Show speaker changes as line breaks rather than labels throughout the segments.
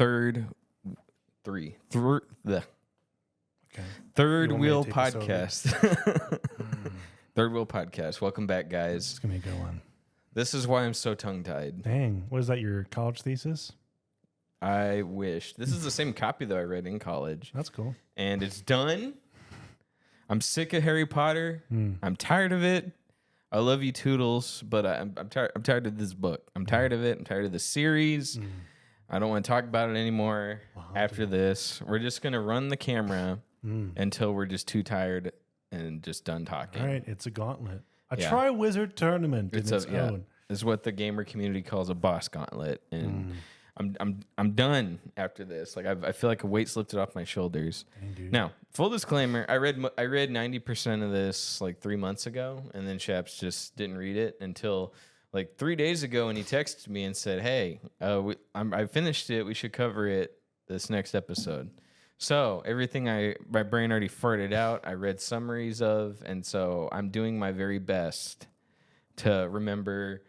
Third
Okay.
Third
You want me to
Wheel
take this over?
Podcast. Third Wheel Podcast. Welcome back, guys.
It's going to be a good one.
This is why I'm so tongue-tied.
Dang. What is that, your college thesis?
I wish. This is the same copy that I read in college.
That's cool.
And it's done. I'm sick of Harry Potter. I'm tired of it. I love you, Toodles, but I'm tired of this book. I'm tired of it. I'm tired of the series. I don't want to talk about it anymore after this. We're just going to run the camera until we're just too tired and just done talking.
All right. It's a gauntlet. A Tri-Wizard tournament in its own.
It's what the gamer community calls a boss gauntlet. And I'm done after this. Like I feel like a weight's lifted off my shoulders.
Dang,
Now, full disclaimer, I read 90% of this like 3 months ago, and then Shaps just didn't read it until like 3 days ago, and he texted me and said, "Hey, I finished it. We should cover it this next episode." So everything my brain already farted out, I read summaries of, and so I'm doing my very best to remember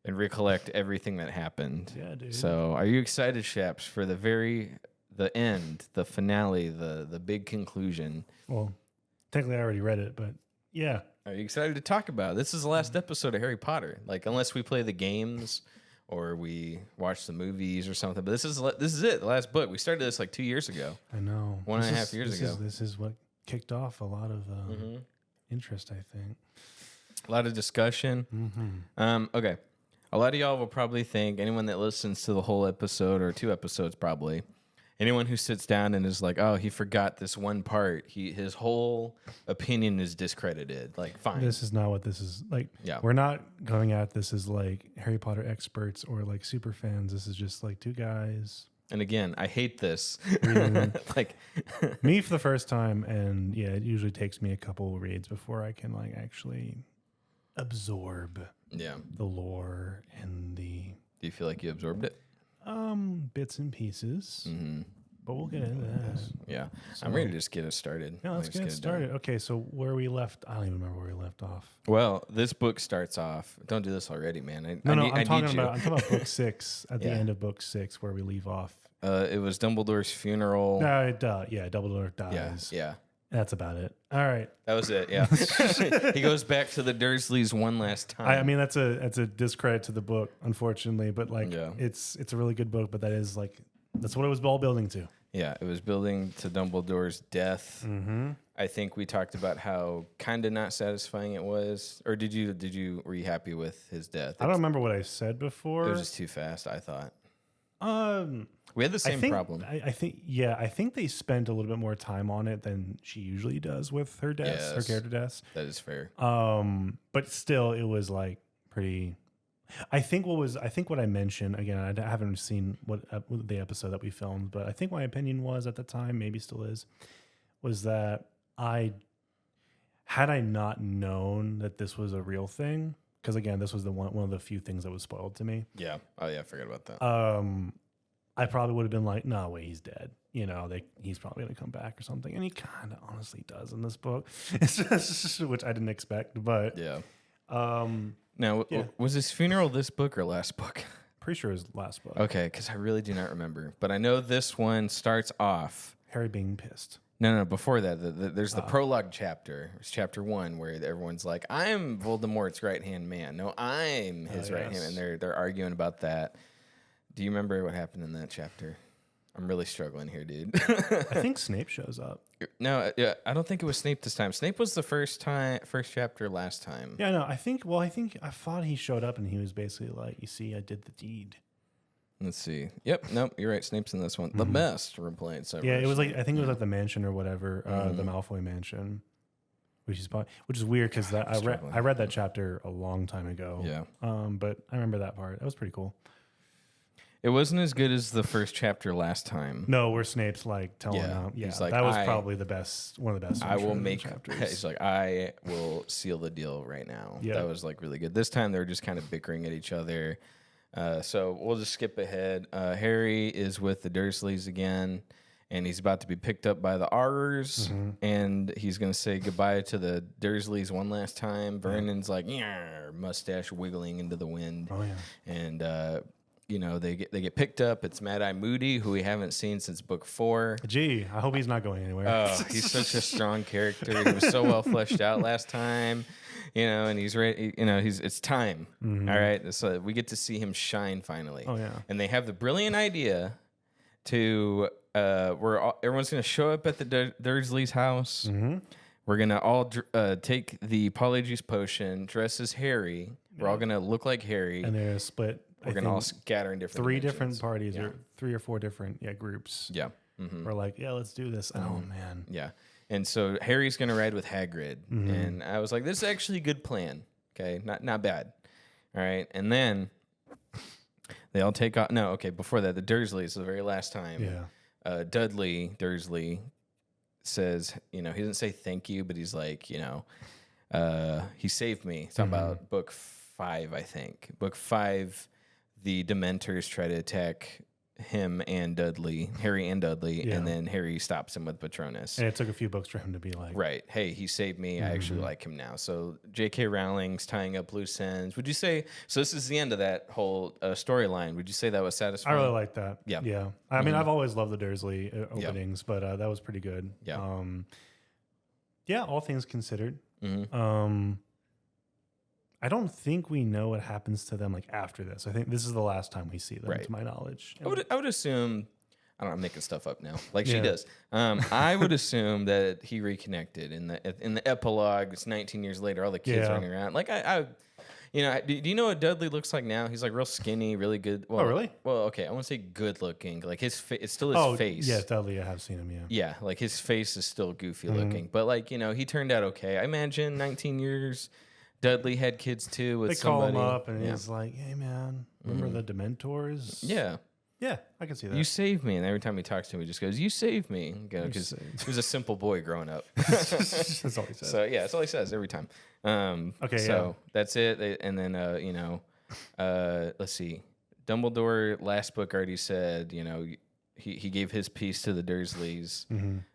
and recollect everything that happened.
Yeah, dude.
So are you excited, Shaps, for the end, the finale, the big conclusion?
Well, technically I already read it, but yeah.
Are you excited to talk about it? This is the last episode of Harry Potter. Like, unless we play the games or we watch the movies or something. But this is it, the last book. We started this like 2 years ago.
I know.
1.5 years ago.
This is what kicked off a lot of interest, I think.
A lot of discussion. Okay. A lot of y'all will probably think, anyone that listens to the whole episode or 2 episodes probably, anyone who sits down and is like, oh, he forgot this one part, his whole opinion is discredited. Like, fine.
This is not what this is like.
Yeah.
We're not going at this as like Harry Potter experts or like super fans. This is just like two guys.
And again, I hate this. Like
me for the first time, and yeah, it usually takes me a couple reads before I can like actually absorb the lore and the.
Do you feel like you absorbed it?
Bits and pieces. But we'll get into that.
Yeah. So, I'm ready to just get it started.
Yeah, let's get it started. Okay, so where we left, I don't even remember where we left off.
Well, this book starts off. Don't do this already, man.
I'm talking about book 6 at the end of book 6 where we leave off.
It was Dumbledore's funeral.
Dumbledore dies.
Yeah.
That's about it. All right.
That was it. Yeah. He goes back to the Dursleys one last time.
I mean, that's a discredit to the book, unfortunately, but like it's a really good book, but that's what it was all building to.
Yeah, it was building to Dumbledore's death. I think we talked about how kind of not satisfying it was. Or were you happy with his death?
I don't remember what I said before.
It was just too fast, I thought. We had the same problem.
I think they spent a little bit more time on it than she usually does with her deaths, her character deaths.
That is fair.
But still, it was like pretty. I think what I mentioned again. I haven't seen what the episode that we filmed, but I think my opinion was at the time, maybe still is, was that had I not known that this was a real thing, because again, this was one of the few things that was spoiled to me.
Yeah. Oh yeah, I forgot about that.
I probably would have been like, no, wait, he's dead. You know, he's probably going to come back or something. And he kind of honestly does in this book, which I didn't expect. But
yeah. Now, was his funeral this book or last book?
Pretty sure it was last book.
Okay, because I really do not remember. But I know this one starts off.
Harry being pissed.
No, before that, there's the prologue chapter. It's chapter 1 where everyone's like, I'm Voldemort's right-hand man. No, I'm his right-hand man. And they're arguing about that. Do you remember what happened in that chapter? I'm really struggling here, dude.
I think Snape shows up.
No, I don't think it was Snape this time. Snape was the first chapter last time.
Yeah, no, I thought he showed up and he was basically like, you see, I did the deed.
Let's see. Yep, nope, you're right. Snape's in this one. The best replayed. So
yeah, it was like, I think it was at the mansion or whatever, the Malfoy mansion, which is weird because I read that chapter a long time ago.
Yeah.
But I remember that part. That was pretty cool.
It wasn't as good as the first chapter last time.
No, where Snape's like telling him. Yeah, he's like, that was probably one of the best.
I will make chapters. He's like, I will seal the deal right now. Yeah. That was like really good. This time they were just kind of bickering at each other. So we'll just skip ahead. Harry is with the Dursleys again, and he's about to be picked up by the Aurors, and he's going to say goodbye to the Dursleys one last time. Vernon's like, yeah, mustache wiggling into the wind.
Oh, yeah.
And they get picked up. It's Mad Eye Moody, who we haven't seen since book 4.
Gee, I hope he's not going anywhere.
Oh, he's such a strong character. He was so well fleshed out last time, and he's ready. It's time.
Mm-hmm.
All right, so we get to see him shine finally.
Oh yeah,
and they have the brilliant idea to everyone's going to show up at the Dursley's house.
Mm-hmm.
We're gonna all take the Polyjuice potion, dress as Harry. We're all gonna look like Harry,
and they're split.
We're gonna all scatter in different
three
dimensions.
different parties, or 3 or 4 different groups.
Yeah, mm-hmm.
We're like, yeah, let's do this. Oh man,
yeah. And so Harry's gonna ride with Hagrid, and I was like, this is actually a good plan. Okay, not bad. All right, and then they all take off. No, okay. Before that, the Dursleys, the very last time.
Yeah,
Dudley Dursley says, he doesn't say thank you, but he's like, he saved me. It's about book 5, I think. Book 5, the Dementors try to attack him and Dudley, Harry and Dudley, and then Harry stops him with Patronus.
and it took a few books for him to be like,
Right. Hey, he saved me. I actually like him now. So J.K. Rowling's tying up loose ends. Would you say, so this is the end of that whole storyline. Would you say that was satisfying?
I really like that.
Yeah.
Yeah. I mean, I've always loved the Dursley openings, but that was pretty good.
Yeah.
Yeah, all things considered.
Mm-hmm.
I don't think we know what happens to them like after this. I think this is the last time we see them,
Right.
to my knowledge.
I would assume, I don't know, I'm making stuff up now, like she
Yeah.
does. I would assume that he reconnected in the epilogue. It's 19 years later, all the kids
Yeah.
running around. Like do you know what Dudley looks like now? He's like real skinny, really good. Well,
Oh, really?
Well, okay, I won't say good looking. Like it's still his face.
yes, Dudley, I have seen him, yeah.
Yeah, like his face is still goofy looking, but like he turned out okay. I imagine 19 years. Dudley had kids too with
They call
somebody.
him up and he's like, hey, man, remember the Dementors?
Yeah.
Yeah, I can see that.
You saved me, and every time he talks to him, he just goes, "You saved me," because he was a simple boy growing up.
That's all he said.
So yeah, that's all he says every time.
Okay,
so that's it. And then let's see. Dumbledore last book already said, he gave his piece to the Dursleys.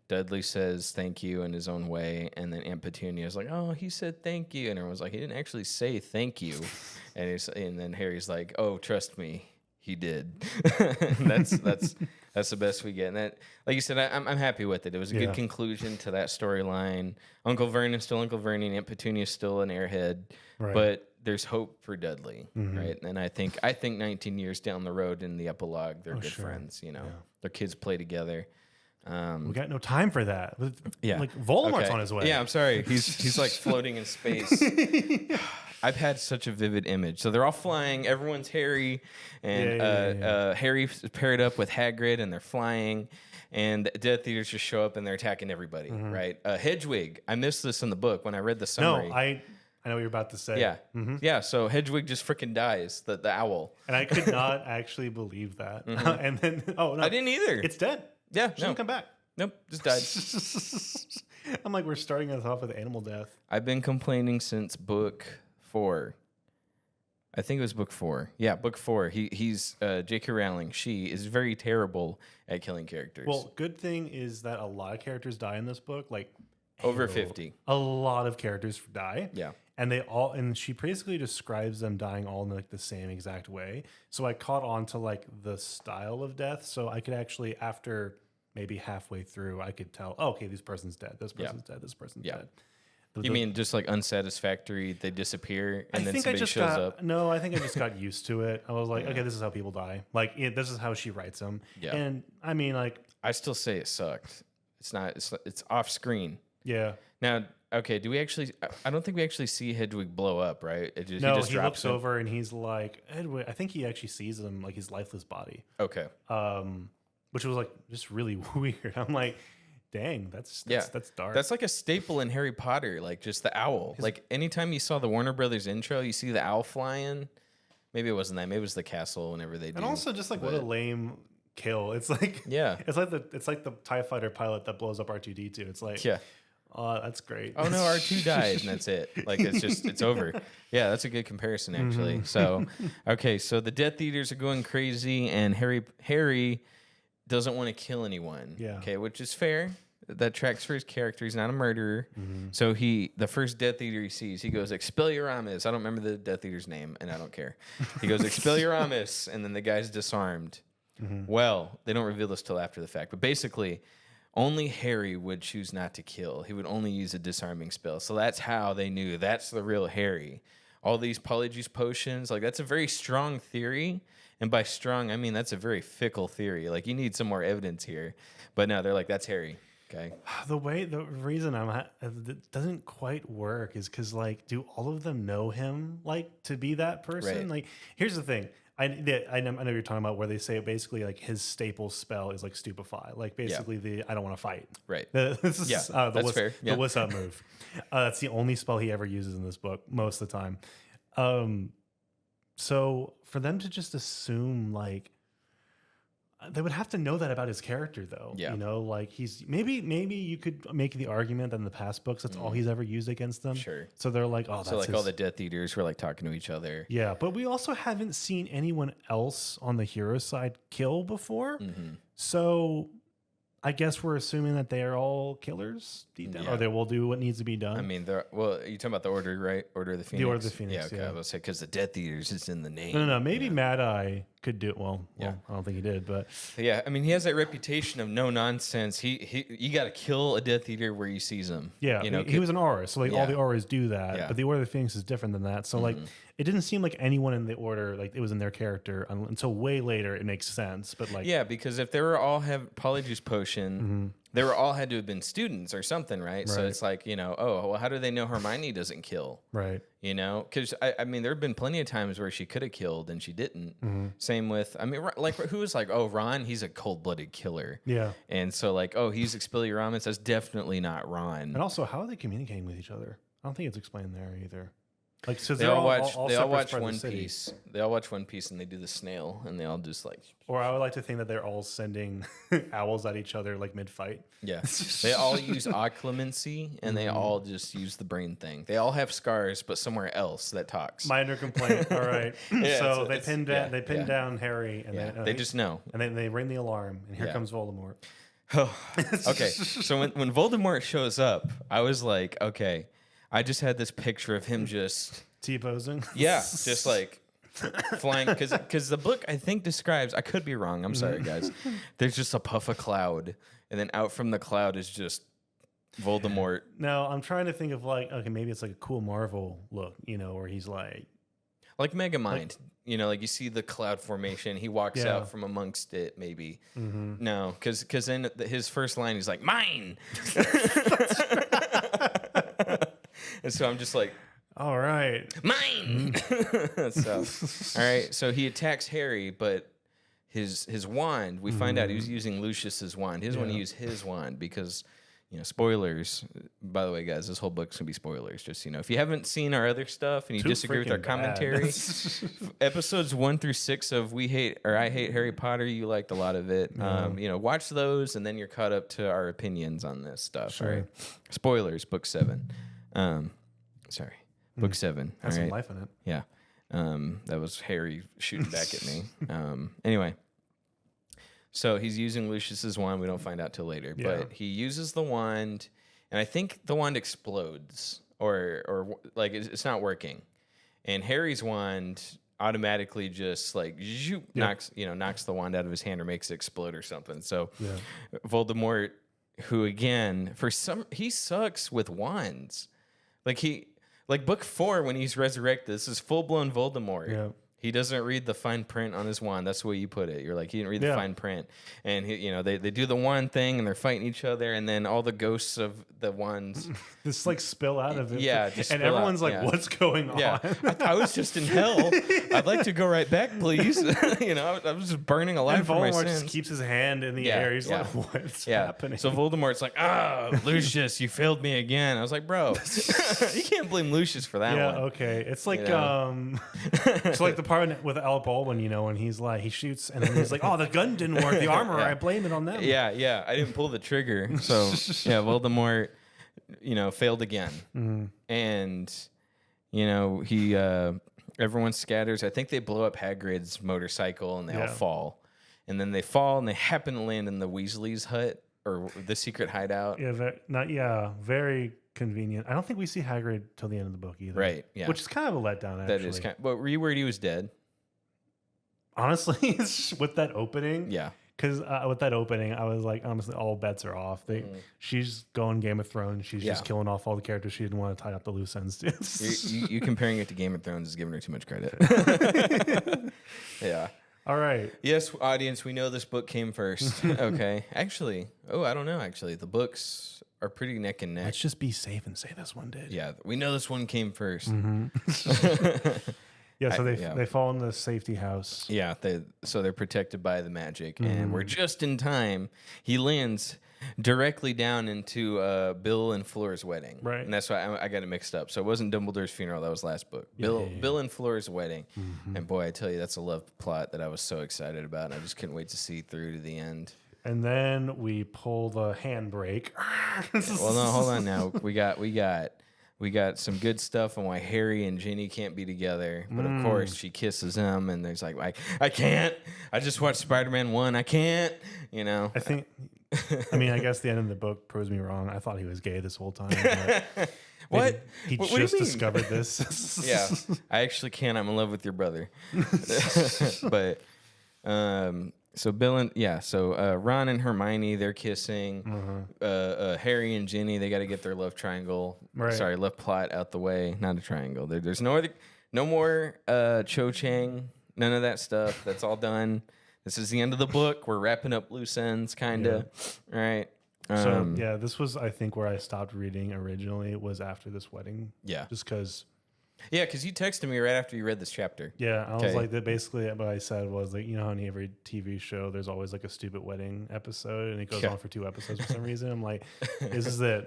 Dudley says thank you in his own way, and then Aunt Petunia's like, "Oh, he said thank you," and everyone's like, "He didn't actually say thank you," and then Harry's like, "Oh, trust me, he did." that's the best we get, and that, like you said, I'm happy with it. It was a good conclusion to that storyline. Uncle Vernon's still Uncle Vernon, Aunt Petunia's still an airhead,
Right.
but there's hope for Dudley, right? And I think 19 years down the road in the epilogue, they're good
sure.
friends. Their kids play together.
We got no time for that.
Yeah.
Like Voldemort's
Okay.
on his way.
Yeah, I'm sorry. He's like floating in space. I've had such a vivid image. So they're all flying. Everyone's Harry, and Harry's paired up with Hagrid, and they're flying. And the Death Eaters just show up and they're attacking everybody. Right? Hedwig. I missed this in the book when I read the summary.
No, I know what you're about to say.
Yeah, yeah. So Hedwig just freaking dies. The owl.
And I could not actually believe that. And then, oh no,
I didn't either.
It's dead.
Yeah,
She doesn't come back.
Nope, just died.
I'm like, we're starting us off with animal death.
I've been complaining since book 4. I think it was book 4. Yeah, book 4. He's J.K. Rowling. She is very terrible at killing characters.
Well, good thing is that a lot of characters die in this book. Like
Over 50.
A lot of characters die.
Yeah.
And she basically describes them dying all in like the same exact way. So I caught on to like the style of death. So I could actually, after maybe halfway through, I could tell, oh, okay, this person's dead. This person's dead. This person's dead.
You mean just like unsatisfactory? They disappear and then somebody shows up?
No, I think I just got used to it. I was like, okay, this is how people die. Like, this is how she writes them.
Yeah.
And I mean, like,
I still say it sucked. It's not. It's off screen.
yeah.
Now, okay. Do we actually? I don't think we actually see Hedwig blow up, right?
No,
he just
he
drops
looks
him.
over and he's like, Edwin. I think he actually sees him, like his lifeless body.
Okay.
Which was like just really weird. I'm like, dang, that's dark.
That's like a staple in Harry Potter, like just the owl. Like anytime you saw the Warner Brothers intro, you see the owl flying. Maybe it wasn't that. Maybe it was the castle whenever they do.
and also just like what a lame kill. It's like it's like the TIE fighter pilot that blows up R2D2. It's like that's great.
Oh no, R2 died and that's it. Like it's over. Yeah, that's a good comparison actually. So okay, so the Death Eaters are going crazy and Harry doesn't want to kill anyone.
Yeah.
Okay, which is fair. that tracks for his character. He's not a murderer. So the first Death Eater he sees, he goes, Expelliarmus. I don't remember the Death Eater's name, and I don't care. He goes, Expelliarmus, and then the guy's disarmed. Well, they don't reveal this till after the fact, but basically, only Harry would choose not to kill. He would only use a disarming spell. So that's how they knew that's the real Harry. All these polyjuice potions, like that's a very strong theory. And by strong, I mean that's a very fickle theory. Like you need some more evidence here. But no, they're like, that's Harry. Okay.
The reason it doesn't quite work is because like, do all of them know him like to be that person?
Right.
Like, here's the thing. I know you're talking about where they say basically like his staple spell is like stupefy, like basically I don't want to fight.
Right.
This is,
Yeah, that's fair.
The what's up move. That's the only spell he ever uses in this book most of the time. So for them to just assume like they would have to know that about his character though.
Yeah.
You know, like he's maybe you could make the argument that in the past books that's all he's ever used against them.
Sure.
So they're like, oh, that's
So like
his.
all the Death Eaters were like talking to each other.
Yeah, but we also haven't seen anyone else on the hero side kill before. So I guess we're assuming that they are all killers deep down, or they will do what needs to be done.
I mean, you're talking about the Order, right? Order of the Phoenix.
The Order of the Phoenix,
Yeah, okay.
yeah.
I was say because the Death Eaters is in the name.
No. Maybe Mad Eye could do it. Well, I don't think he did, but
Yeah, I mean, he has that reputation of no nonsense. You got to kill a Death Eater where you sees him.
yeah,
you know,
he was an aura, so like all the auras do that.
Yeah.
But the Order of the Phoenix is different than that. So like, it didn't seem like anyone in the Order like it was in their character until way later. It makes sense, but like
yeah, because if they were all have polyjuice potion, they were all had to have been students or something, right? So it's like oh well, how do they know Hermione doesn't kill?
right.
You know, because I mean, there have been plenty of times where she could have killed and she didn't. Same with, I mean, like who was like, oh, Ron, he's a cold-blooded killer.
Yeah.
And so like, oh, he's Expelliarmus. That's definitely not Ron.
And also, how are they communicating with each other? I don't think it's explained there either. Like, so
They
they're
all watch.
all
They all
separate
watch
parts of
One
the city.
Piece. They all watch One Piece, and they do the snail, and they all just like,
Or I would like to think that they're all sending owls at each other like mid-fight.
yeah. They all use occlumency, and they all just use the brain thing. They all have scars, but somewhere else that talks.
Minor complaint. All right.
Yeah,
So
it's-
they
it's-
pin down Harry, and
Yeah,
then
they just know.
and then they ring the alarm, and here
Yeah.
comes Voldemort.
Okay, so when Voldemort shows up, I was like, okay, I just had this picture of him just,
T-posing.
yeah, just like flying, because the book I think describes, I could be wrong, I'm sorry guys, there's just a puff of cloud, and then out from the cloud is just Voldemort.
No, I'm trying to think of like, okay, maybe it's like a cool Marvel look, where he's like,
Like Megamind, like you see the cloud formation. He walks
Yeah.
out from amongst it, maybe. No, because in his first line, he's like, mine. And so I'm just like,
all right.
mine. So, all right. So he attacks Harry, but his wand, we find out he was using Lucius's wand. His one, he used his wand because, spoilers. By the way, guys, this whole book's gonna be spoilers. Just if you haven't seen our other stuff and you
Too
disagree with our
freaking bad.
commentary, episodes 1 through 6 of I Hate Harry Potter. You liked a lot of it. Watch those, and then you're caught up to our opinions on this stuff.
Sure.
All right. Spoilers. Book 7. Sorry. Book 7.
Has
all
some
right.
life in it.
Yeah. That was Harry shooting back at me. Anyway. So he's using Lucius's wand. We don't find out till later.
Yeah.
But he uses the wand, and I think the wand explodes or like it's not working. And Harry's wand automatically just like knocks the wand out of his hand or makes it explode or something. So Voldemort, who again, he sucks with wands. Like book 4 when he's resurrected, this is full-blown Voldemort.
Yeah.
He doesn't read the fine print on his wand. That's the way you put it. You're like, he didn't read the fine print. And they do the wand thing and they're fighting each other, and then all the ghosts of the wands
Just like spill out of it.
Yeah, just
and
spill
everyone's
out,
like,
yeah.
what's going on?
Yeah, I was just in hell. I'd like to go right back, please. I was just burning alive
And
for my
Voldemort
sins.
just keeps his hand in the air. He's like, what's happening?
So Voldemort's like, Lucius, you failed me again. I was like, bro, you can't blame Lucius for that one.
Okay. It's like
It's
like the part with Al Baldwin, when he's like he shoots and then he's like, oh, the gun didn't work, the armor, I blame it on them.
Yeah. I didn't pull the trigger. So Voldemort, failed again. And he everyone scatters. I think they blow up Hagrid's motorcycle and they all fall. And then they fall and they happen to land in the Weasley's hut. or the secret hideout.
Very convenient. I don't think we see Hagrid till the end of the book either.
Right. Yeah.
Which is kind of a letdown, actually.
That is kind. But were you worried he was dead?
Honestly, with that opening.
Yeah.
Because with that opening, I was like, honestly, all bets are off. She's going Game of Thrones. She's just killing off all the characters she didn't want to tie up the loose ends to.
you comparing it to Game of Thrones is giving her too much credit. Yeah.
All right.
Yes, audience, we know this book came first. Okay. Actually, I don't know, actually. The books are pretty neck and neck.
Let's just be safe and say this one did.
Yeah, we know this one came first.
Yeah, so they fall in the safety house.
Yeah, they're protected by the magic, and we're just in time. He lands directly down into Bill and Fleur's wedding,
right?
And that's why I got it mixed up. So it wasn't Dumbledore's funeral; that was last book. Bill and Fleur's wedding, and boy, I tell you, that's a love plot that I was so excited about, and I just couldn't wait to see through to the end.
And then we pull the handbrake.
Well, no, hold on now. We got some good stuff on why Harry and Ginny can't be together. But of course, she kisses him, and there's like, I can't. I just watched Spider-Man 1. I can't. You know.
I guess the end of the book proves me wrong. I thought he was gay this whole time.
What?
He
what
just discovered this.
Yeah, I actually can't. I'm in love with your brother. But so Ron and Hermione, they're kissing. Harry and Ginny, they got to get their love triangle.
Right.
Sorry, love plot out the way. Not a triangle. There's no more Cho Chang. None of that stuff. That's all done. This is the end of the book. We're wrapping up loose ends, kind of. Yeah. Right.
This was, I think, where I stopped reading originally. Was after this wedding.
Yeah.
Just because.
Yeah, because you texted me right after you read this chapter.
Yeah, I was like, that basically what I said was like, you know how in every TV show there's always like a stupid wedding episode and it goes on for 2 episodes for some reason. I'm like, this is it.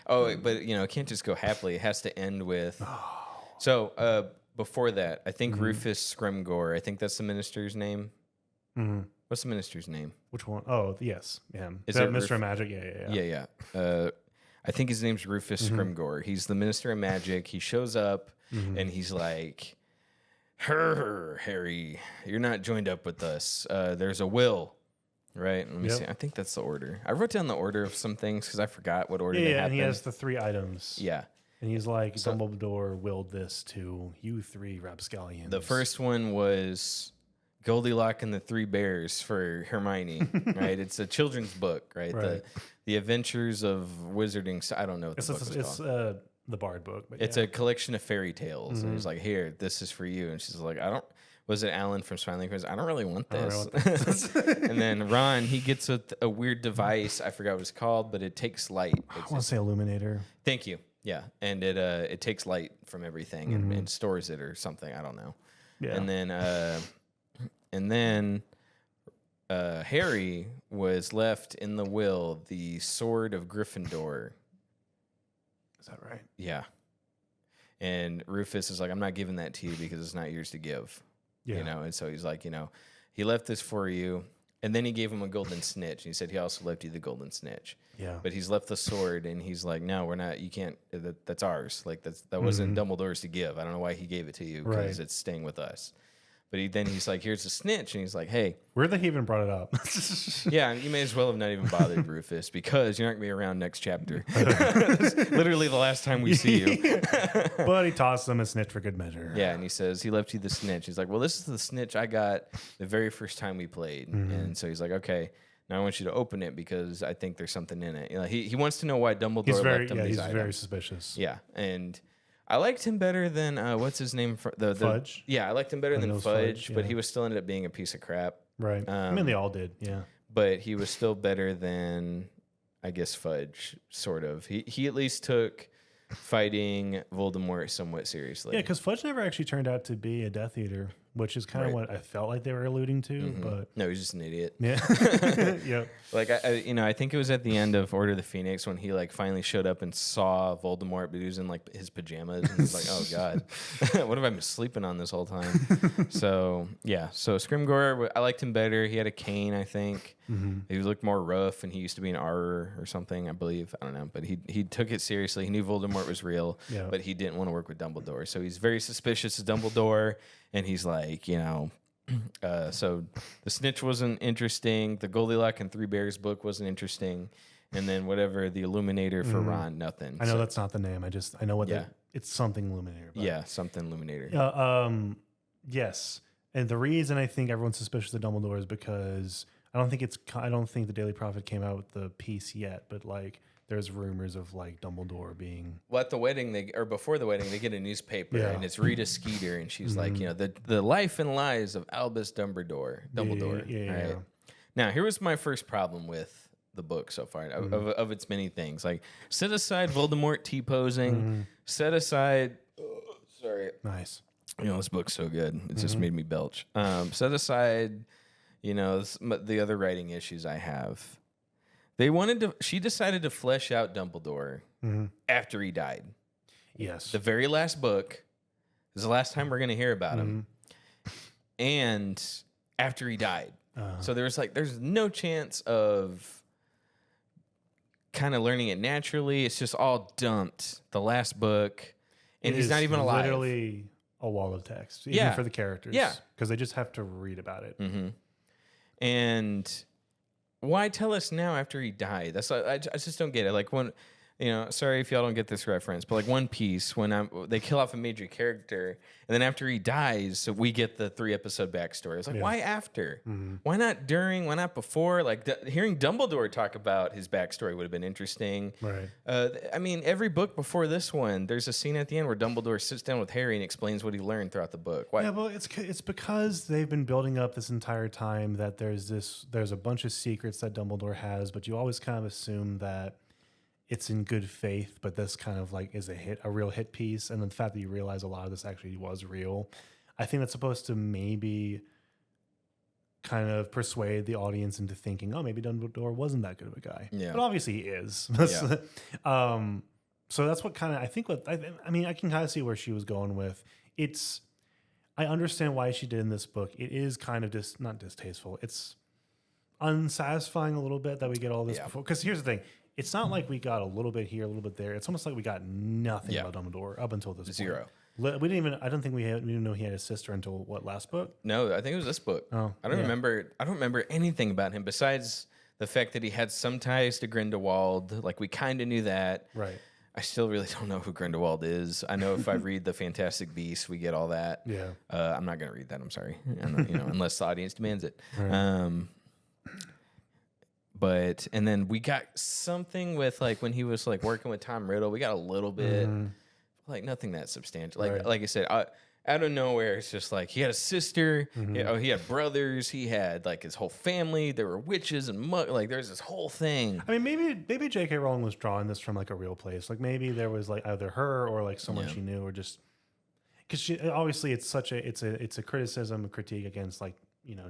But it can't just go happily. It has to end with. So before that, I think Rufus Scrimgeour. I think that's the minister's name. What's the minister's name?
Which one? Oh, yes, him.
Is that
Mr. Magic?
Yeah. I think his name's Rufus Scrimgeour. He's the Minister of Magic. He shows up and he's like, Harry, you're not joined up with us. There's a will, right? Let me see. I think that's the order. I wrote down the order of some things because I forgot what order they happened.
And he has the 3 items.
Yeah.
And he's like, Dumbledore willed this to you 3 rapscallions.
The first one was Goldilocks and the 3 Bears for Hermione, right? It's a children's book, right? The Adventures of Wizarding. I don't know what the book is called.
The Bard book. But
it's a collection of fairy tales. And he's like, here, this is for you. And she's like, was it Alan from Smiling Friends? I don't really want this. And then Ron, he gets a weird device. I forgot what it's called, but it takes light.
I want to say Illuminator.
Thank you. Yeah. And it takes light from everything and stores it or something. I don't know. Yeah. And then Harry was left in the will the sword of Gryffindor.
Is that right?
Yeah. And Rufus is like, I'm not giving that to you because it's not yours to give. Yeah. And so he's like, he left this for you. And then he gave him a golden snitch. He said he also left you the golden snitch. Yeah. But he's left the sword and he's like, no, we're not, you can't, that's ours. Like that wasn't Dumbledore's to give. I don't know why he gave it to you because it's staying with us. But he's like, here's a snitch. And he's like, hey.
Weird that he even brought it up.
Yeah, you may as well have not even bothered, Rufus, because you're not going to be around next chapter. Literally the last time we see you.
But he tossed him a snitch for good measure.
Yeah, and he says, he left you the snitch. He's like, well, this is the snitch I got the very first time we played. And so he's like, okay, now I want you to open it because I think there's something in it. He wants to know why Dumbledore left him these items.
He's very suspicious.
Yeah, and I liked him better than what's his name?
Fudge.
Yeah, I liked him better than Fudge, but he was still ended up being a piece of crap.
Right. They all did. Yeah.
But he was still better than, I guess, Fudge. Sort of. He at least took fighting Voldemort somewhat seriously.
Yeah, because Fudge never actually turned out to be a Death Eater, which is kind of what I felt like they were alluding to. But
no, he's just an idiot.
Yeah. Yep.
Like I think it was at the end of Order of the Phoenix when he like finally showed up and saw Voldemort, but he was in like his pajamas and he's like, oh god, what have I been sleeping on this whole time? So yeah, so Scrimgeour, I liked him better. He had a cane, I think. He looked more rough, and he used to be an Auror or something, I believe. I don't know, but he took it seriously. He knew Voldemort was real, but he didn't want to work with Dumbledore. So he's very suspicious of Dumbledore, and he's like, So the Snitch wasn't interesting. The Goldilocks and Three Bears book wasn't interesting. And then whatever the Illuminator for Ron, nothing.
I know that's not the name. I know what
Yeah.
it's something Illuminator. But.
Yeah, something Illuminator.
Yes. And the reason I think everyone's suspicious of Dumbledore is because I don't think the Daily Prophet came out with the piece yet, but like there's rumors of like Dumbledore being.
Well, at the wedding, before the wedding, they get a newspaper,
Yeah.
and it's Rita Skeeter, and she's like, the life and lives of Albus Dumbledore.
Yeah.
All right. Now, here was my first problem with the book so far, of its many things. Like, set aside Voldemort T-posing, set aside. Sorry.
Nice.
This book's so good. It just made me belch. Set aside, the other writing issues I have. She decided to flesh out Dumbledore after he died.
Yes.
The very last book is the last time we're going to hear about him. And after he died. So there's no chance of kind of learning it naturally. It's just all dumped. The last book. And he's not even alive.
Literally a wall of text, even for the characters.
Yeah.
Because they just have to read about it.
And why tell us now after he died? I just don't get it. Like when, sorry if y'all don't get this reference, but like One Piece, when they kill off a major character, and then after he dies, we get the 3-episode backstory. It's like, why after? Why not during? Why not before? Like hearing Dumbledore talk about his backstory would have been interesting.
Right.
Every book before this one, there's a scene at the end where Dumbledore sits down with Harry and explains what he learned throughout the book. Why?
Yeah, well, it's because they've been building up this entire time that there's a bunch of secrets that Dumbledore has, but you always kind of assume that it's in good faith, but this kind of like is a real hit piece. And the fact that you realize a lot of this actually was real, I think that's supposed to maybe kind of persuade the audience into thinking, oh, maybe Dumbledore wasn't that good of a guy. Yeah. But obviously he is. Yeah. So that's what kind of, I can kind of see where she was going with. I understand why she did in this book. It is kind of not distasteful. It's unsatisfying a little bit that we get all this before. Because here's the thing. It's not like we got a little bit here, a little bit there. It's almost like we got nothing about Dumbledore up until this
Zero.
point. We didn't even. I don't think we didn't know he had a sister until last book.
No, I think it was this book.
Oh,
I don't remember. I don't remember anything about him besides the fact that he had some ties to Grindelwald. Like we kind of knew that.
Right.
I still really don't know who Grindelwald is. I know if I read the Fantastic Beasts, we get all that.
Yeah.
I'm not going to read that. I'm sorry. Unless the audience demands it.
Right.
And then we got something with like when he was like working with Tom Riddle, we got a little bit, like nothing that substantial. Like I said, out of nowhere, it's just like he had a sister, he had brothers, he had like his whole family. There were witches and like there's this whole thing.
I mean, maybe J.K. Rowling was drawing this from like a real place. Like maybe there was like either her or like someone she knew, or just because she obviously it's a criticism, a critique against like.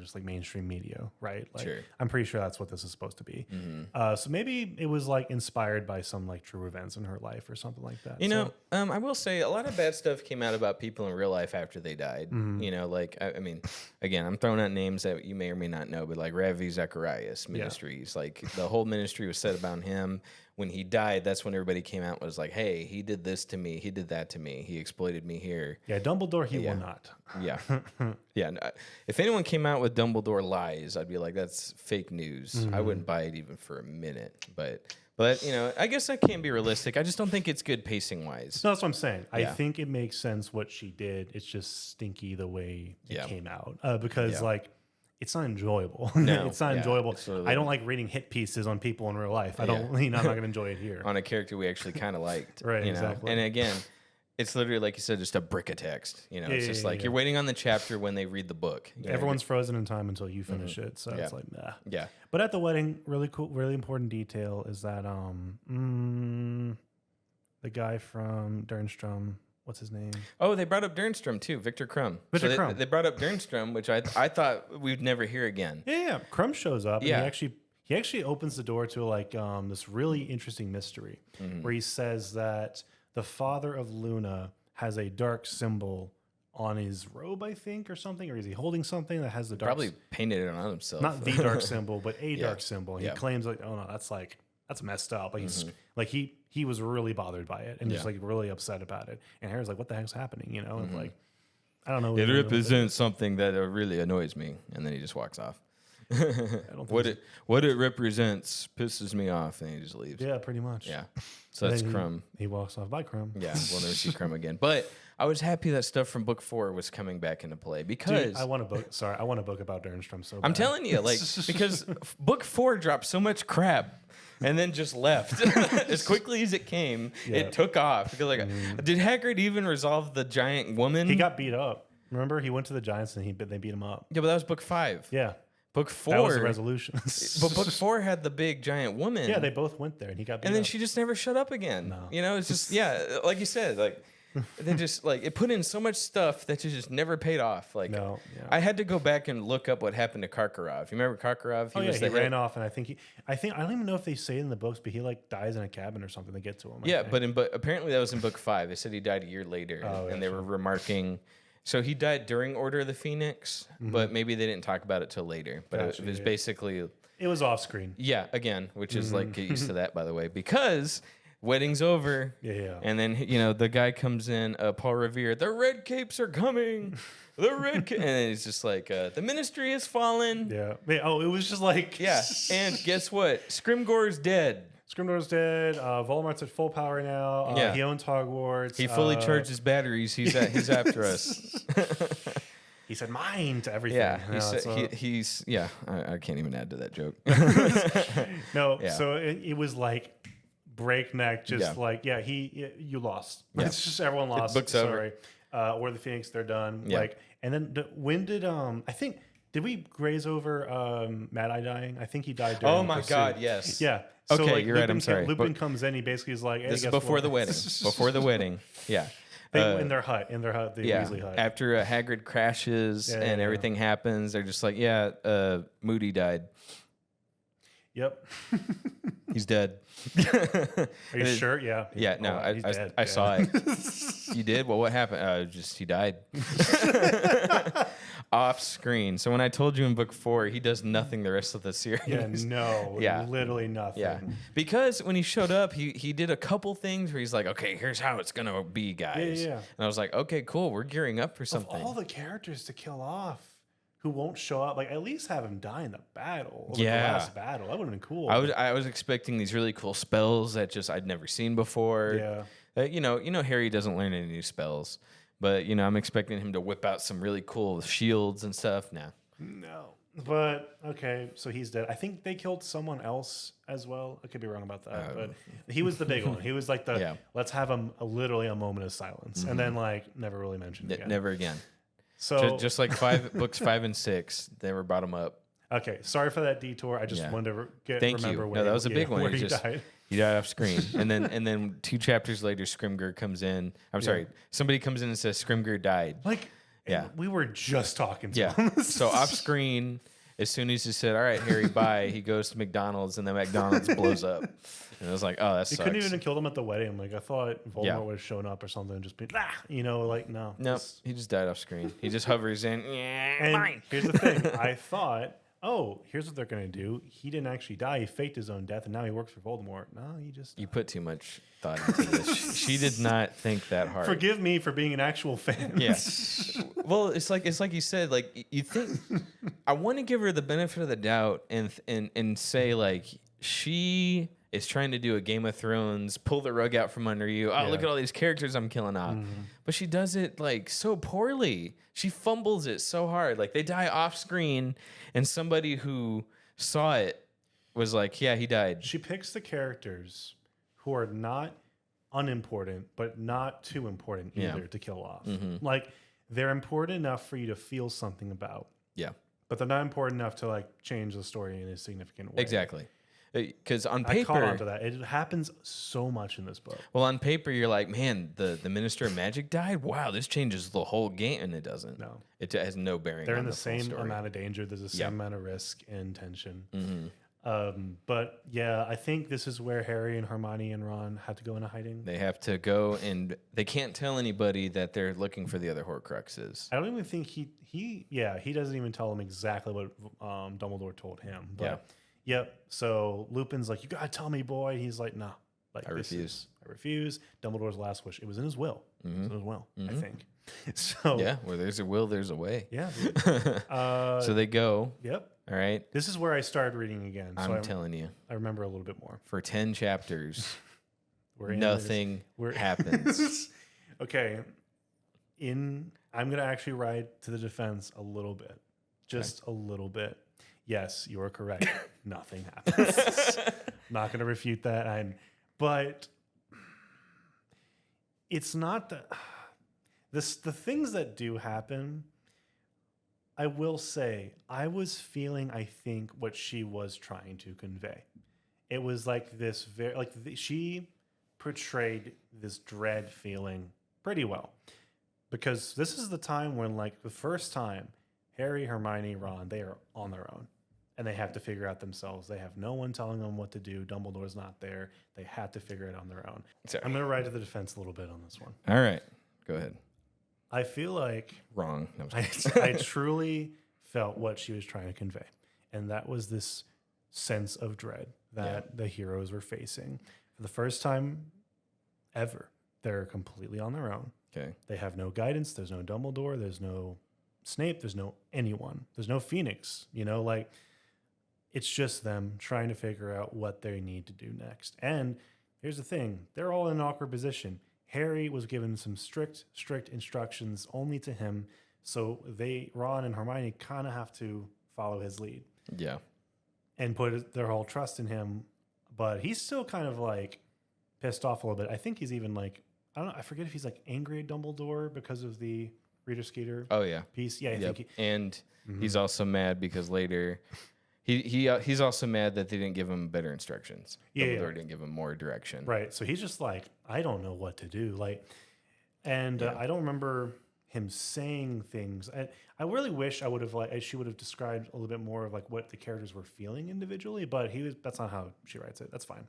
Just like mainstream media, right? Like,
sure.
I'm pretty sure that's what this is supposed to be. So maybe it was like inspired by some like true events in her life or something like that.
I will say a lot of bad stuff came out about people in real life after they died. Again, I'm throwing out names that you may or may not know, but like Ravi Zacharias Ministries, like the whole ministry was said about him. When he died, that's when everybody came out and was like, hey, he did this to me. He did that to me. He exploited me here.
Yeah, Dumbledore, he will not.
Yeah. Yeah. No, if anyone came out with Dumbledore lies, I'd be like, that's fake news. I wouldn't buy it even for a minute. But I guess that can be realistic. I just don't think it's good pacing wise.
No, that's what I'm saying. I think it makes sense what she did. It's just stinky the way it came out. Because like, it's not enjoyable.
No,
it's not enjoyable.
Absolutely.
I don't like reading hit pieces on people in real life. I don't. I'm not going to enjoy it here.
On a character we actually kind of liked,
right? Exactly.
And again, it's literally like you said, just a brick of text. It's just like you're waiting on the chapter when they read the book.
Everyone's frozen in time until you finish it. So it's like, nah.
Yeah.
But at the wedding, really cool, really important detail is that the guy from Dernstrom. What's his name?
Oh, they brought up Dernstrom too, Victor Crumb. They brought up Dernstrom, which I thought we'd never hear again.
Yeah. Crumb shows up. Yeah. And he actually opens the door to like this really interesting mystery where he says that the father of Luna has a dark symbol on his robe, I think, or something, or is he holding something that has the dark?
Probably painted it on himself.
Not the dark symbol, but a dark symbol. He claims like, oh no, that's messed up. Like he's like he was really bothered by it and just like really upset about it. And Harry's like, what the heck's happening? And like, I don't know.
It represents something that really annoys me, and then he just walks off. What it represents pisses me off, and he just leaves.
Yeah, pretty much.
Yeah, so that's Crumb.
He walks off by Crumb.
Yeah, we'll never see Crumb again. But I was happy that stuff from book 4 was coming back into play because
Dude, I want a book. Sorry, I want a book about Dernstrom so bad.
I'm telling you, like, because book 4 dropped so much crap. And then just left as quickly as it came. Yeah. It took off. Because did Hagrid even resolve the giant woman?
He got beat up. Remember, he went to the Giants and they beat him up.
Yeah, but that was book 5.
Yeah,
book 4.
That was the resolution.
But book 4 had the big giant woman.
Yeah, they both went there, and he got beat
and then
up.
she just never shut up again.
No.
You know, it's just like you said, like. They just it put in so much stuff that just never paid off. Like I had to go back and look up what happened to Karkaroff. You remember Karkaroff?
He ran off, and I don't even know if they say it in the books, but he like dies in a cabin or something. They get to him.
Yeah, but apparently that was in book 5. They said he died a year later, and they were remarking. So he died during Order of the Phoenix, but maybe they didn't talk about it till later. But it was basically
it was off screen.
Yeah, again, which is like get used to that, by the way, because. Wedding's over.
Yeah.
And then, the guy comes in, Paul Revere, the red capes are coming. The red cape. And he's just like, the ministry has fallen.
Yeah. Oh, it was just like.
Yeah. And guess what? Scrimgeour's dead.
Scrimgeour's dead. Voldemort's at full power now. He owns Hogwarts.
He fully charged his batteries. He's after us.
He said mine to everything.
Yeah. I can't even add to that joke.
No. Yeah. So it was like. Breakneck, you lost. Yeah.
It's
just everyone lost.
Book's over.
Or the Phoenix, they're done.
Yeah.
And then when did I think did we graze over Mad Eye dying? I think he died during.
Oh my God, yes.
Yeah.
So okay, you're right. I'm sorry.
Lupin comes in. He basically is like, hey,
this is before the wedding. Before the wedding. Yeah.
In their hut, the Weasley hut.
After Hagrid crashes and everything happens, they're just like, Moody died.
Yep.
He's dead.
Are you sure? Yeah.
Yeah. No, I saw it. You did? Well, what happened? He died. Off screen. So when I told you in book 4, he does nothing the rest of the series.
Literally nothing.
Yeah. Because when he showed up, he did a couple things where he's like, okay, here's how it's going to be, guys.
Yeah.
And I was like, okay, cool. We're gearing up for something.
Of all the characters to kill off. Who won't show up? Like at least have him die in the battle. The last battle. That would have been cool.
I was expecting these really cool spells that I'd never seen before.
Yeah.
Harry doesn't learn any new spells, but I'm expecting him to whip out some really cool shields and stuff. No.
But okay, so he's dead. I think they killed someone else as well. I could be wrong about that, but he was the big one. He was like let's have literally a moment of silence, and then never really mentioned again.
Never again.
So
just like books 5 and 6, they were bottom up.
Okay, sorry for that detour. I just wanted to remember where
that was a big one.
Where he died.
He died off screen, and then 2 chapters later, Scrimgeour comes in. I'm sorry, somebody comes in and says Scrimgeour died.
We were just talking to him.
So off screen, as soon as he said, "All right, Harry, bye," he goes to McDonald's, and then McDonald's blows up. And I was like, "Oh, that sucks."
He couldn't even kill him at the wedding. I thought Voldemort would have shown up or something and just been, no.
No, he just died off screen. He just hovers in.
And here's the thing. I thought, here's what they're going to do. He didn't actually die. He faked his own death, and now he works for Voldemort. No, he just...
You put too much thought into this. She did not think that hard.
Forgive me for being an actual fan.
Yeah. Well, it's like you said, you think... I want to give her the benefit of the doubt and say, she... is trying to do a Game of Thrones, pull the rug out from under you. Oh, look at all these characters I'm killing off. But she does it so poorly. She fumbles it so hard. They die off screen, and somebody who saw it was like, yeah, he died.
She picks the characters who are not unimportant, but not too important either to kill off. They're important enough for you to feel something about.
Yeah.
But they're not important enough to change the story in a significant way.
Exactly. Because on paper,
I caught on to that. It happens so much in this book.
Well, on paper, you're like, man, the Minister of Magic died. Wow, this changes the whole game, and it doesn't.
No,
it has no bearing.
They're
on
in the
same
story. Amount of danger. There's the same amount of risk and tension. But I think this is where Harry and Hermione and Ron have to go into hiding.
They have to go, and they can't tell anybody that they're looking for the other Horcruxes.
I don't even think he doesn't even tell them exactly what Dumbledore told him. But Yep. So Lupin's like, you gotta tell me, boy. He's like, nah.
I refuse.
I refuse. Dumbledore's last wish. It was in his will. It was in his will, I think. So
Yeah, where there's a will, there's a way.
yeah.
So they go.
Yep.
All right.
This is where I started reading again. So
I'm telling you,
I remember a little bit more.
for 10 chapters,
We're in
nothing happens.
Okay. I'm gonna actually ride to the defense a little bit. Just a little bit. Yes, you are correct. Nothing happens. Not gonna refute that. But it's not the things that do happen. I will say I was feeling, I think, what she was trying to convey. It was like this very she portrayed this dread feeling pretty well, because this is the time when, like, the first time Harry, Hermione, Ron, they are on their own and they have to figure out themselves. They have no one telling them what to do. Dumbledore's not there. They had to figure it on their own.
Sorry.
I'm going to ride to the defense a little bit on this one.
All right. Go ahead.
I feel like
Wrong. No,
I truly felt what she was trying to convey. And that was this sense of dread that the heroes were facing. For the first time ever, they're completely on their own.
Okay.
They have no guidance. There's no Dumbledore. There's no Snape. There's no anyone. There's no Phoenix. Like, it's just them trying to figure out what they need to do next. And here's the thing. They're all in an awkward position. Harry was given some strict instructions only to him. So Ron and Hermione kind of have to follow his lead.
Yeah.
And put their whole trust in him. But he's still kind of like pissed off a little bit. I think he's even like, I forget if he's like angry at Dumbledore because of the Rita Skeeter piece. Yeah, I think
and he's also mad because later he's also mad that they didn't give him better instructions. Dumbledore didn't give him more direction.
Right. So he's just like, I don't know what to do. I don't remember him saying things. I really wish she would have described a little bit more of like what the characters were feeling individually, but that's not how she writes it. That's fine.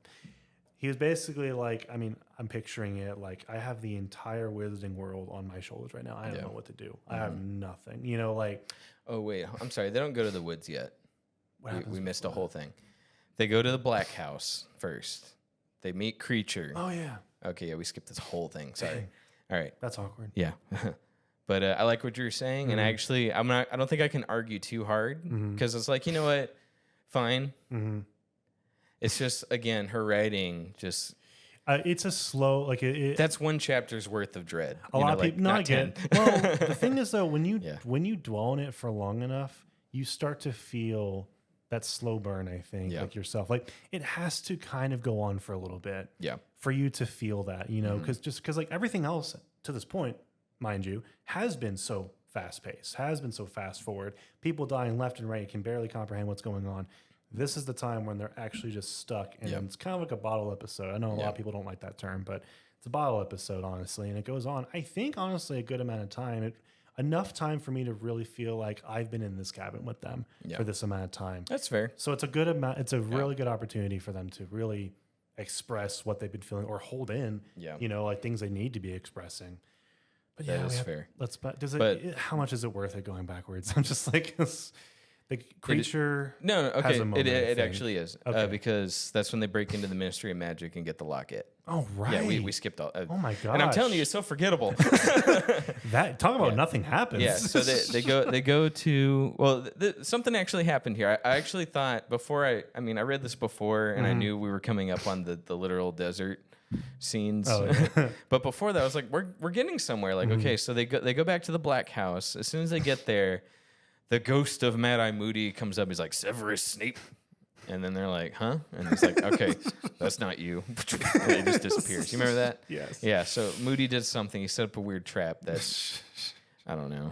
He was basically like, I'm picturing it like, I have the entire wizarding world on my shoulders right now. I don't know what to do. I have nothing.
Oh, wait. I'm sorry. They don't go to the woods yet. We missed a whole thing. They go to the Black House first. They meet Creature.
Oh, yeah.
Okay, yeah, we skipped this whole thing. Sorry. All right.
That's awkward.
Yeah. But I like what you're saying, and actually, I don't think I can argue too hard, because it's like, you know what? Fine. It's just, again, her writing just...
it's a slow,
that's one chapter's worth of dread.
A lot of people... No, I get it. Well, the thing is, though, when you dwell on it for long enough, you start to feel that slow burn, I think, like yourself. Like, it has to kind of go on for a little bit for you to feel that, because like everything else to this point, mind you, has been so fast-paced, has been so fast-forward. People dying left and right, you can barely comprehend what's going on. This is the time when they're actually just stuck, and it's kind of like a bottle episode. I know a lot of people don't like that term, but it's a bottle episode, honestly, and it goes on, I think, honestly, a good amount of time. Enough time for me to really feel like I've been in this cabin with them for this amount of time.
That's fair.
So it's a good amount. It's a really good opportunity for them to really express what they've been feeling or hold in, like things they need to be expressing. But
that is fair.
How much is it worth it going backwards? I'm just like, the Creature.
Okay. It actually is. Because that's when they break into the Ministry of Magic and get the locket.
Oh, right.
Yeah, we skipped all.
Oh my god!
And I'm telling you, it's so forgeidable.
Talk about nothing happens.
Yeah. So they go to something actually happened here. I actually thought before I read this before and I knew we were coming up on the literal desert scenes. Oh, yeah. But before that, I was like, we're getting somewhere. Like, okay, so they go back to the Black House. As soon as they get there, the ghost of Mad Eye Moody comes up. He's like, Severus Snape. And then they're like, huh? And he's like, okay, that's not you. And it just disappears. You remember that?
Yes.
Yeah, so Moody did something. He set up a weird trap that, I don't know.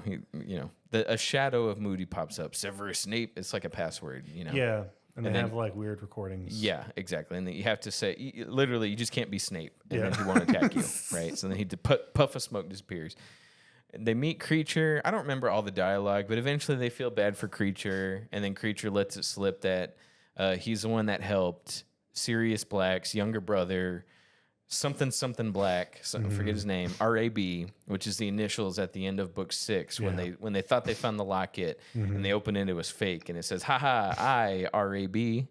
A shadow of Moody pops up. Severus Snape. It's like a password,
Yeah. And they have like weird recordings.
Yeah, exactly. And then you have to say, literally, you just can't be Snape. And then he won't attack you, right? So then he puff of smoke disappears. They meet Creature. I don't remember all the dialogue, but eventually they feel bad for Creature. And then Creature lets it slip that he's the one that helped Sirius Black's younger brother, something Black, I forget his name, RAB, which is the initials at the end of book 6 when they thought they found the locket and they opened it was fake and it says, haha, I, RAB,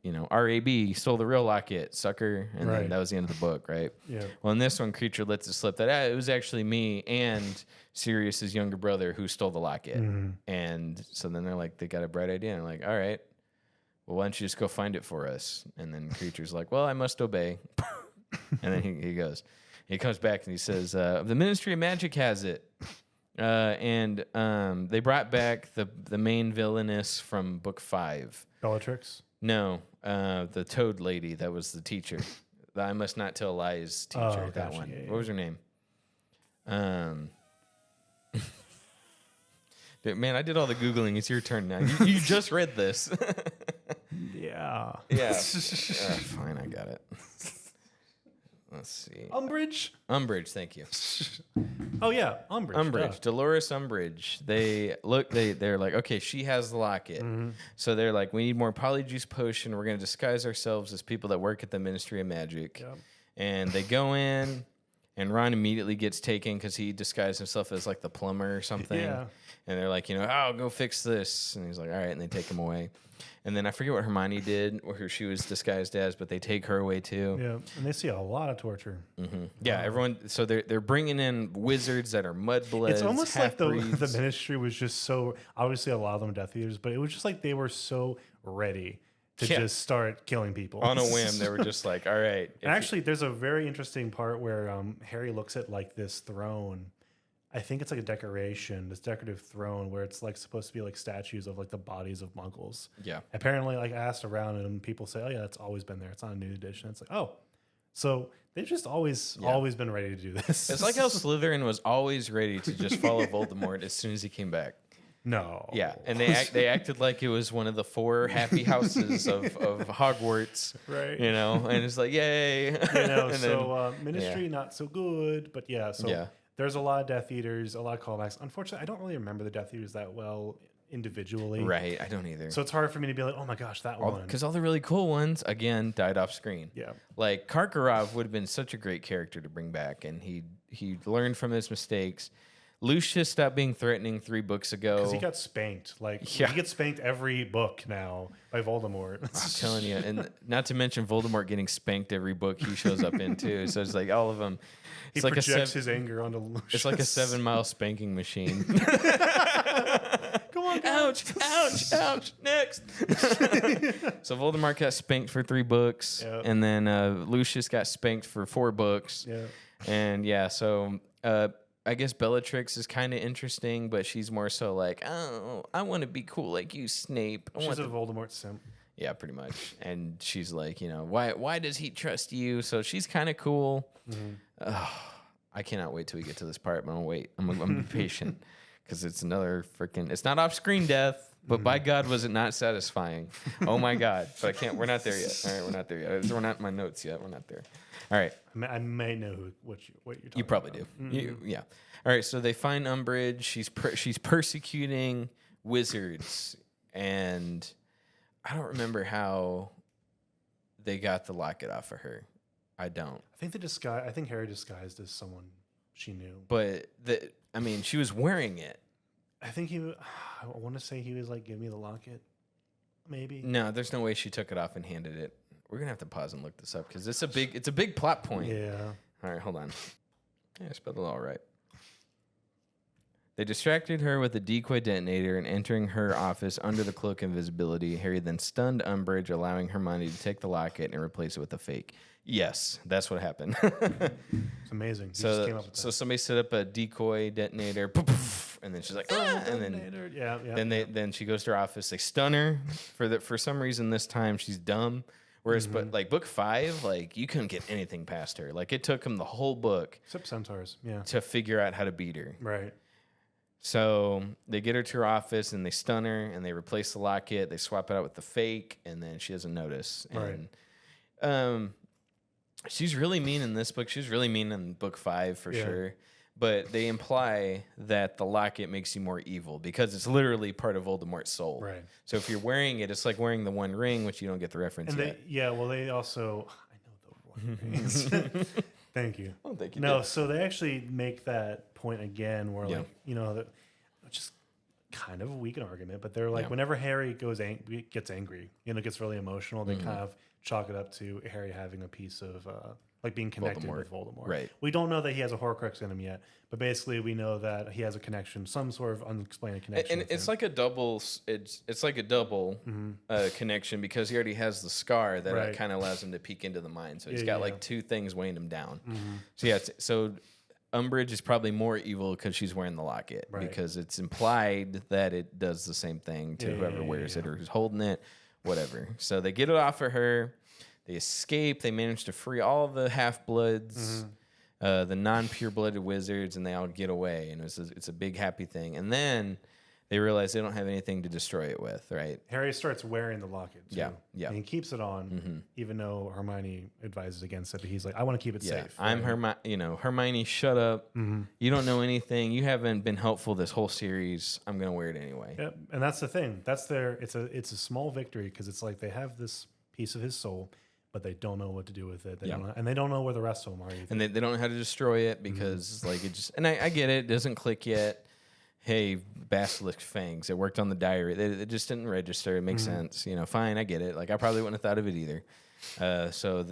RAB stole the real locket, sucker. And then
Right.
that was the end of the book, right?
Yeah.
Well, in this one, Creature lets it slip that it was actually me and Sirius's younger brother who stole the locket. And so then they're like, they got a bright idea. And I'm like, all right, well, why don't you just go find it for us? And then Creature's like, well, I must obey. And then he goes. He comes back and he says, the Ministry of Magic has it. And they brought back the main villainess from book 5.
Bellatrix.
No, the Toad lady that was the teacher. The I must not tell lies teacher.
Oh,
that
gotcha.
one.
Yeah,
What was her name? Man, I did all the Googling. It's your turn now. You just read this.
Yeah.
Yeah. Fine, I got it. Let's see. Umbridge, thank you.
Oh yeah, Umbridge.
Umbridge, Dolores Umbridge. They're like, okay, she has the locket. So they're like, we need more polyjuice potion. We're going to disguise ourselves as people that work at the Ministry of Magic.
Yep.
And they go in, and Ron immediately gets taken because he disguised himself as like the plumber or something.
Yeah.
And they're like, oh, go fix this. And he's like, all right. And they take him away. And then I forget what Hermione did or who she was disguised as, but they take her away too.
Yeah, and they see a lot of torture.
Yeah, everyone. So they're bringing in wizards that are mudbloods.
It's almost like the
half-breeds.
Ministry was just so, obviously a lot of them are Death Eaters, but it was just like they were so ready to just start killing people.
On a whim. They were just like, all right.
And actually, there's a very interesting part where Harry looks at like this throne. I think it's like a decoration, this decorative throne where it's like supposed to be like statues of like the bodies of Muggles.
Yeah.
Apparently, like I asked around and people say, oh yeah, it's always been there. It's not a new edition. It's like, oh, so they've just always been ready to do this.
It's like how Slytherin was always ready to just follow Voldemort as soon as he came back.
No.
Yeah, and they acted like it was one of the 4 happy houses of Hogwarts,
Right.
And it's like, yay.
Ministry not so good, but yeah. So there's a lot of Death Eaters, a lot of callbacks. Unfortunately, I don't really remember the Death Eaters that well individually.
Right, I don't either.
So it's hard for me to be like, oh my gosh, that one.
Because all the really cool ones, again, died off screen.
Yeah.
Like Karkaroff would have been such a great character to bring back, and he learned from his mistakes. Lucius stopped being threatening 3 books ago.
Because he got spanked. He gets spanked every book now by Voldemort.
I'm telling you. And not to mention Voldemort getting spanked every book he shows up in, too. So it's like all of them.
He projects his anger onto Lucius.
It's like a 7-mile spanking machine. Come
on,
ouch, ouch, ouch, next. So Voldemort got spanked for 3 books.
Yep.
And then Lucius got spanked for 4 books.
Yeah.
And so... I guess Bellatrix is kind of interesting, but she's more so like, oh, I want to be cool like you, Snape.
She's a Voldemort simp.
Yeah, pretty much. And she's like, why does he trust you? So she's kind of cool. I cannot wait till we get to this part, but I'm gonna wait. I'm gonna be patient because it's another freaking. It's not off-screen death, but by God, was it not satisfying? Oh my God! But I can't. We're not there yet. All right, we're not there yet. We're not in my notes yet. We're not there. All right.
I may know what you're talking about.
You probably do. Yeah. All right. So they find Umbridge. She's persecuting wizards, and I don't remember how they got the locket off of her. I don't.
I think Harry disguised as someone she knew.
But she was wearing it.
I think I want to say he was like, "Give me the locket." Maybe.
No, there's no way she took it off and handed it. We're gonna have to pause and look this up because it's a big plot point.
Yeah.
All right, hold on. Yeah, I spelled it all right. They distracted her with a decoy detonator and entering her office under the cloak of invisibility. Harry then stunned Umbridge, allowing Hermione to take the locket and replace it with a fake. Yes, that's what happened.
It's amazing. He just came up with that.
So somebody set up a decoy detonator, and then she's like, and then then she goes to her office. They stun her for some reason. This time she's dumb. Whereas, but like book 5, like you couldn't get anything past her. Like it took him the whole book,
except centaurs,
to figure out how to beat her.
Right.
So they get her to her office and they stun her and they replace the locket. They swap it out with the fake, and then she doesn't notice. And she's really mean in this book. She's really mean in book 5 for sure. But they imply that the locket makes you more evil because it's literally part of Voldemort's soul.
Right.
So if you're wearing it, it's like wearing the One Ring, which you don't get the reference yet.
They also... I know the One Rings. Thank you.
Oh, thank you.
No, so they actually make that point again where, like, that just kind of a weak argument, but they're like
Yeah.
whenever Harry gets angry, gets really emotional, they kind of chalk it up to Harry having a piece of like being connected with Voldemort.
Right.
We don't know that he has a Horcrux in him yet, but basically we know that he has a connection, some sort of unexplained connection.
And
with
it's
him.
like a double. It's like a double connection because he already has the scar that
Right.
kind of allows him to peek into the mind. So he's
Yeah,
got
yeah.
like two things weighing him down. So yeah, so Umbridge is probably more evil because she's wearing the locket
Right.
because it's implied that it does the same thing to whoever wears it or who's holding it, whatever. So they get it off of her. They escape. They manage to free all the half-bloods, the non-pure-blooded wizards, and they all get away. And it's a big happy thing. And then they realize they don't have anything to destroy it with, right?
Harry starts wearing the locket. Too,
Yeah.
and he keeps it on, even though Hermione advises against it. But he's like, I want to keep it safe.
I'm Hermione, shut up. You don't know anything. You haven't been helpful this whole series. I'm going to wear it anyway.
Yep. And that's the thing. It's a small victory because it's like they have this piece of his soul, but they don't know what to do with it. They don't know where the rest of them are either.
And they don't know how to destroy it because like it just, and I get it. It doesn't click yet. Hey, basilisk fangs. It worked on the diary. It just didn't register. It makes sense. Fine. I get it. Like I probably wouldn't have thought of it either. So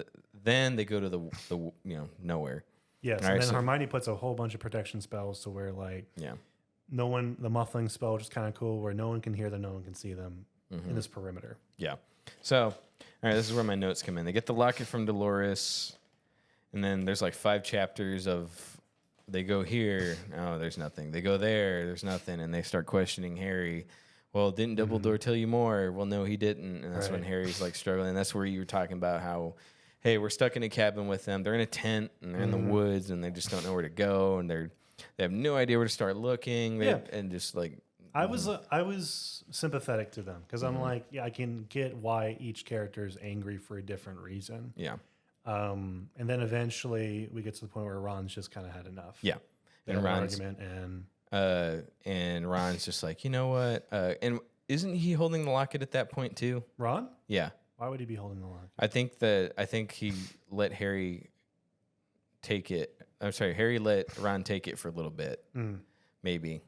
then they go to the nowhere.
Yes.
All
And
right,
then
so-
Hermione puts a whole bunch of protection spells to where like
Yeah.
the muffling spell, which is kind of cool, where no one can hear them, no one can see them in this perimeter.
Yeah. So, all right, this is where my notes come in. They get the locket from Dolores, and then there's like 5 chapters of they go here, oh, there's nothing. They go there, there's nothing, and they start questioning Harry. Well, didn't Dumbledore tell you more? Well, no, he didn't. And that's when Harry's like struggling. That's where you were talking about how, hey, we're stuck in a cabin with them. They're in a tent and they're in the woods and they just don't know where to go and they have no idea where to start looking. And just like
I was sympathetic to them because I'm like, yeah, I can get why each character is angry for a different reason.
yeah.
And then eventually we get to the point where Ron's just kind of had enough.
Yeah.
They have an argument
And Ron's just like, you know what? And isn't he holding the locket at that point too?
Ron?
Yeah.
Why would he be holding the locket?
I think he let Harry take it. I'm sorry, Harry let Ron take it for a little bit, maybe.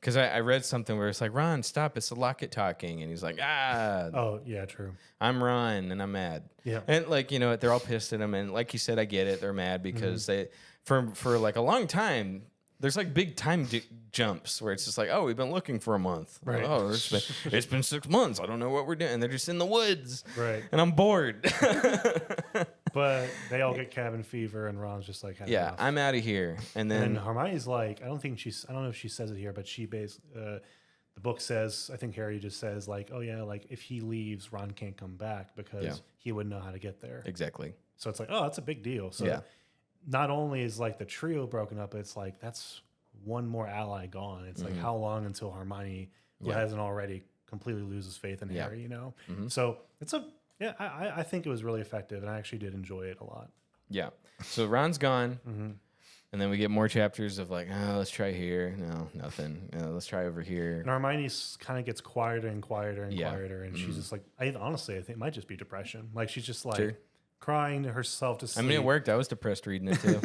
Because I read something where it's like, Ron, stop! It's the locket talking, and he's like,
Oh yeah, true.
I'm Ron, and I'm mad.
Yeah.
And like they're all pissed at him, and like you said, I get it. They're mad because they for like a long time. There's like big time jumps where it's just like, oh, we've been looking for a month.
Right.
Oh, it's been 6 months. I don't know what we're doing. And they're just in the woods.
Right.
And I'm bored.
But they all get cabin fever, and Ron's just like,
Yeah,
enough.
I'm out of here. And then
And Hermione's like, I don't know if she says it here, but she the book says, I think Harry just says like, oh yeah, like if he leaves, Ron can't come back because he wouldn't know how to get there.
exactly.
So it's like, oh, that's a big deal. So not only is like the trio broken up, it's like that's one more ally gone. It's like how long until Hermione, who hasn't already, completely loses faith in Harry, So it's I think it was really effective, and I actually did enjoy it a lot.
Yeah. So Ron's gone. And then we get more chapters of like, oh, let's try here. No, nothing. Let's try over here.
And Hermione kind of gets quieter and quieter and
Yeah.
quieter, and she's just like, honestly, I think it might just be depression. Like she's just like
Sure.
crying to herself to sleep.
I mean, it worked. I was depressed reading it too.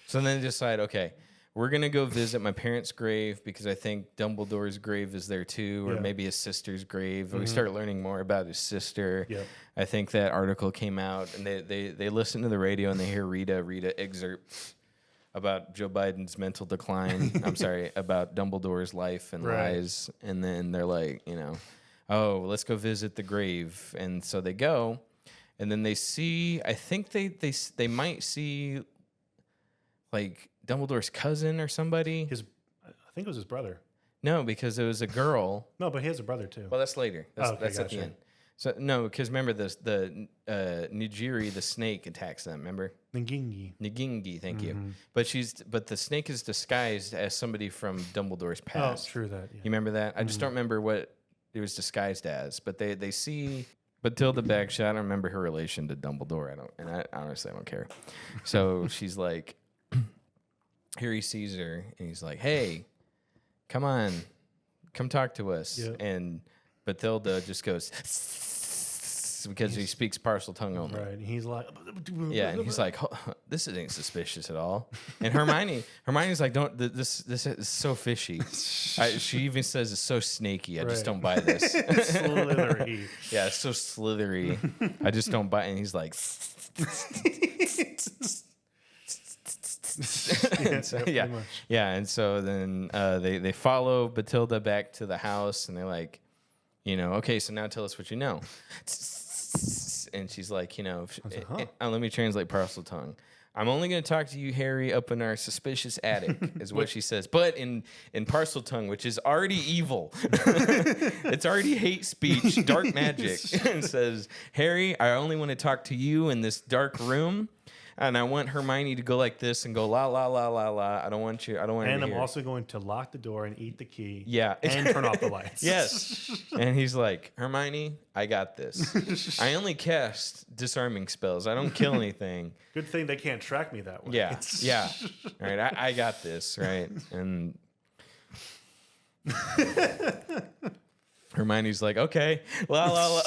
So then they decide, okay, we're going to go visit my parents' grave because I think Dumbledore's grave is there too, or
Yeah.
maybe his sister's grave. We start learning more about his sister.
Yep.
I think that article came out and they listen to the radio and they hear Rita excerpts about Joe Biden's mental decline. I'm sorry, about Dumbledore's life and lies. And then they're like, oh, let's go visit the grave. And so they go, and then they see, I think they might see like Dumbledore's cousin or somebody.
I think it was his brother.
No, because it was a girl.
No, but he has a brother too.
Well, that's later. That's,
Okay,
that's at the
gotcha.
end. So no, because remember the Nigiri, the snake attacks them. Remember?
Nagini.
Thank you. But the snake is disguised as somebody from Dumbledore's
Oh,
past.
true that. Yeah.
You remember that? I just don't remember what it was disguised as. But they see Bathilda Bagshot. I don't remember her relation to Dumbledore. I honestly don't care. So she's like, Harry sees her and he's like, hey, come on, come talk to us.
Yep.
And Bathilda just goes because he speaks parcel tongue only.
Right. And he's like,
Yeah, and he's like, this ain't suspicious at all. And Hermione's like, don't. This is so fishy. She even says it's so snaky. I just don't buy this.
Slithery.
Yeah, it's so slithery. I just don't buy it. And he's like, and so then they follow Bathilda back to the house, and they're like, okay, so now tell us what you know. And she's like, let me translate parcel tongue. I'm only going to talk to you, Harry, up in our suspicious attic, is what she says. But in parcel tongue, which is already evil, it's already hate speech, dark magic, and says, Harry, I only want to talk to you in this dark room. And I want Hermione to go like this and go la la la la la. I don't want you.
And I'm also going to lock the door and eat the key.
Yeah,
and turn off the lights.
Yes. And he's like, Hermione, I got this. I only cast disarming spells. I don't kill anything.
Good thing they can't track me that way.
Yeah, yeah. All right, I got this. Right, and Hermione's like, okay, la la la.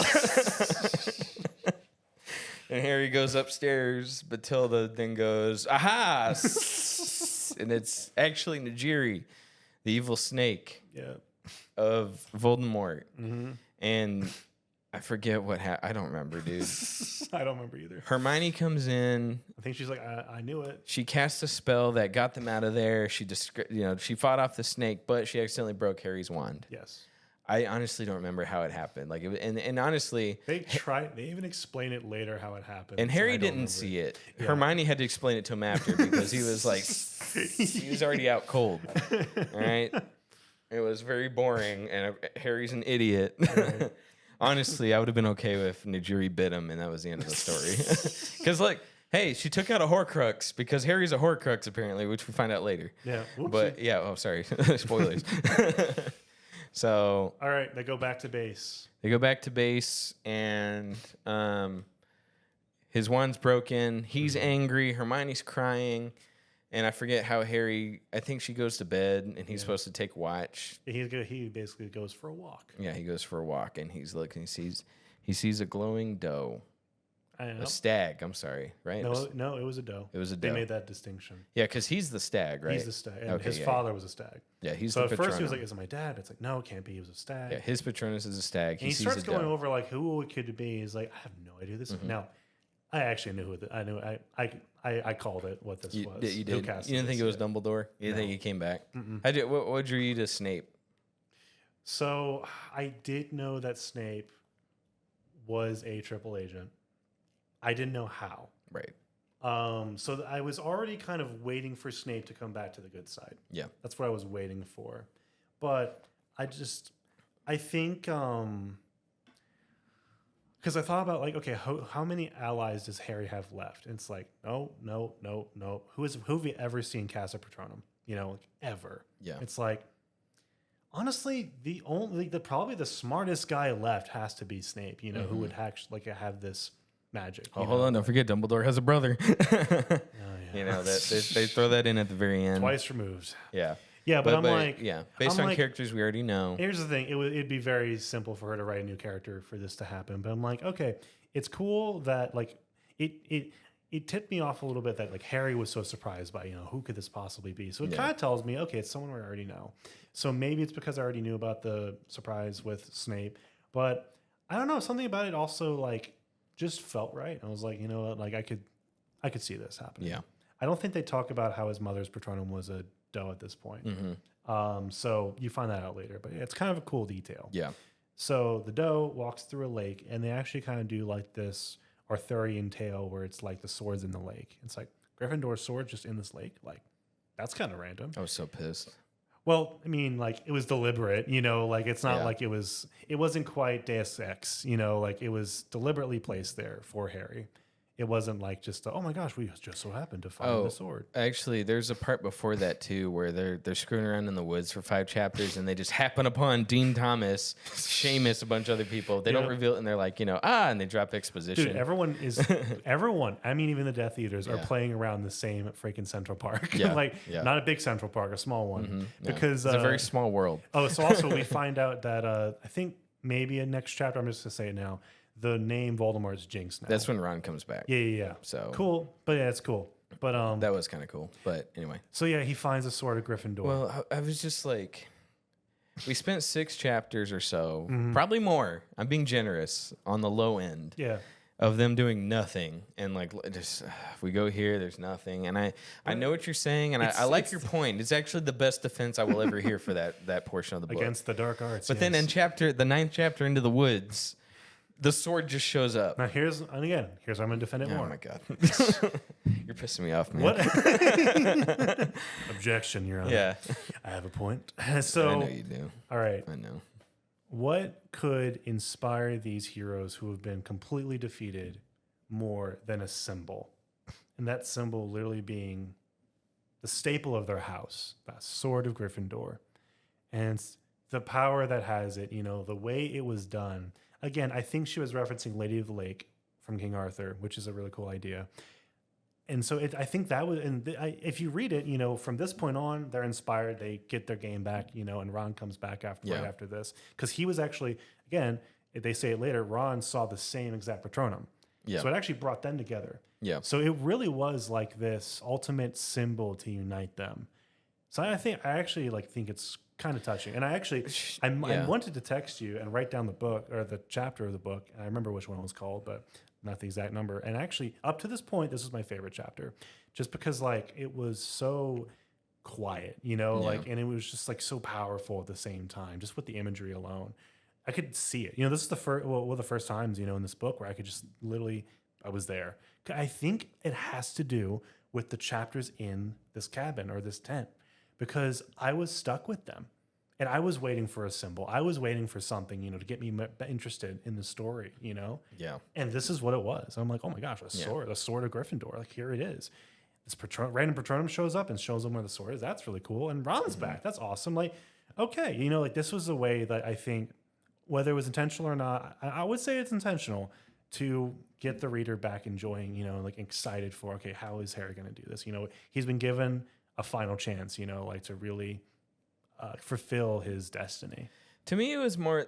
And Harry goes upstairs. Bathilda then goes, aha! And it's actually Nagiri, the evil snake of Voldemort. Mm-hmm. And I forget what happened. I don't remember, dude.
I don't remember either.
Hermione comes in.
I think she's like, I knew it.
She cast a spell that got them out of there. She fought off the snake, but she accidentally broke Harry's wand.
Yes.
I honestly don't remember how it happened. Like, and honestly,
they even explain it later how it happened.
And Harry didn't see it. Yeah. Hermione had to explain it to him after because he was like, he was already out cold. All right, it was very boring, and Harry's an idiot. Right. Honestly, I would have been okay if Nagiri bit him, and that was the end of the story. Because hey, she took out a Horcrux because Harry's a Horcrux apparently, which we find out later.
Yeah,
but yeah. Oh, sorry, spoilers. So
all right, they go back to base.
And his wand's broken. He's angry. Hermione's crying, and I forget how Harry. I think she goes to bed, and he's supposed to take watch.
He basically goes for a walk.
Yeah, he goes for a walk, and he's looking. He sees a glowing doe. A stag. I'm sorry, right?
No, it was a doe.
It was a doe.
They made that distinction.
Yeah, because he's the stag, right?
He's the stag, and his father was a stag.
Yeah, he's
so
the
at first he was
Patronum.
like, "Is it my dad?" But it's like, no, it can't be. He was a stag.
Yeah, his Patronus is a stag.
And he starts going over like who it could be. He's like, I have no idea who this is. Now, I actually knew who. I knew. I called it what this was.
You did. You didn't think it was Dumbledore? You didn't think he came back? What drew you to Snape?
So I did know that Snape was a triple agent. I didn't know how.
Right.
So I was already kind of waiting for Snape to come back to the good side.
Yeah.
That's what I was waiting for. But I think, because I thought about like, okay, how many allies does Harry have left? And it's like, no. Who have we ever seen cast a Patronum? Ever. Yeah. It's like, honestly, probably the smartest guy left has to be Snape, who would actually have this magic.
Hold on, don't forget Dumbledore has a brother. That they throw that in at the very end.
Twice removed.
Yeah.
Yeah, but
based on characters we already know.
Here's the thing: it'd be very simple for her to write a new character for this to happen. But I'm like, okay, it's cool that it tipped me off a little bit that like Harry was so surprised by who could this possibly be. So it kind of tells me, okay, it's someone we already know. So maybe it's because I already knew about the surprise with Snape, but I don't know, something about it also just felt right. I was like, I could see this happening.
Yeah.
I don't think they talk about how his mother's Patronum was a doe at this point. So you find that out later, but it's kind of a cool detail.
Yeah.
So the doe walks through a lake, and they actually kind of do like this Arthurian tale where it's like the swords in the lake. It's like Gryffindor's sword just in this lake. Like, that's kind of random.
I was so pissed.
Well, I mean, it was deliberate, it's not like it wasn't quite Deus Ex, it was deliberately placed there for Harry. It wasn't like just, oh my gosh, we just so happened to find the sword.
Actually, there's a part before that too where they're screwing around in the woods for 5 chapters, and they just happen upon Dean Thomas, Seamus, a bunch of other people. They don't reveal it, and they're like, and they drop exposition.
Dude, everyone, I mean, even the Death Eaters are playing around the same freaking Central Park.
Yeah.
Not a big Central Park, a small one. Because
it's a very small world.
So also we find out that I think maybe in next chapter, I'm just going to say it now, the name Voldemort is Jinx now.
That's when Ron comes back.
Yeah.
So
Cool. But yeah, it's cool. But
that was kind of cool. But anyway.
so yeah, he finds a sword of Gryffindor.
Well, I was just like, we spent 6 chapters or so,
Mm-hmm.
probably more. I'm being generous on the low end.
Yeah.
Of them doing nothing, and like just we go here, there's nothing, and I know what you're saying, and I like your point. It's actually the best defense I will ever hear for that portion of the book
Against the dark arts.
But then in the 9th chapter, Into the Woods, the sword just shows up.
Now here's where I'm going to defend it more.
Oh my god, you're pissing me off, man.
What? Objection, Your Honor.
Yeah,
I have a point. So
I know you do.
all right.
I know.
What could inspire these heroes who have been completely defeated more than a symbol? And that symbol literally being the staple of their house, that sword of Gryffindor. And the power that has it, the way it was done. Again, I think she was referencing Lady of the Lake from King Arthur, which is a really cool idea. And so I think that was, if you read it, from this point on, they're inspired. They get their game back, and Ron comes back right after this. Because he was actually, again, they say it later, Ron saw the same exact Patronum.
Yeah.
So it actually brought them together.
Yeah.
So it really was like this ultimate symbol to unite them. So I actually think it's kind of touching. And I wanted to text you and write down the book or the chapter of the book. And I remember which one it was called, but not the exact number. And actually, up to this point, this is my favorite chapter, just because it was so quiet, and it was just so powerful at the same time, just with the imagery alone. I could see it. This is the first times, in this book where I could just literally, I was there. I think it has to do with the chapters in this cabin or this tent, because I was stuck with them. And I was waiting for a symbol. I was waiting for something, to get me interested in the story,
Yeah.
And this is what it was. I'm like, oh my gosh, a sword of Gryffindor. Here it is. This random Patronum shows up and shows them where the sword is. That's really cool. And Ron's back. That's awesome. Okay, this was a way that I think, whether it was intentional or not, I would say it's intentional to get the reader back enjoying, excited for, okay, how is Harry going to do this? He's been given a final chance, to really fulfill his destiny.
To me, it was more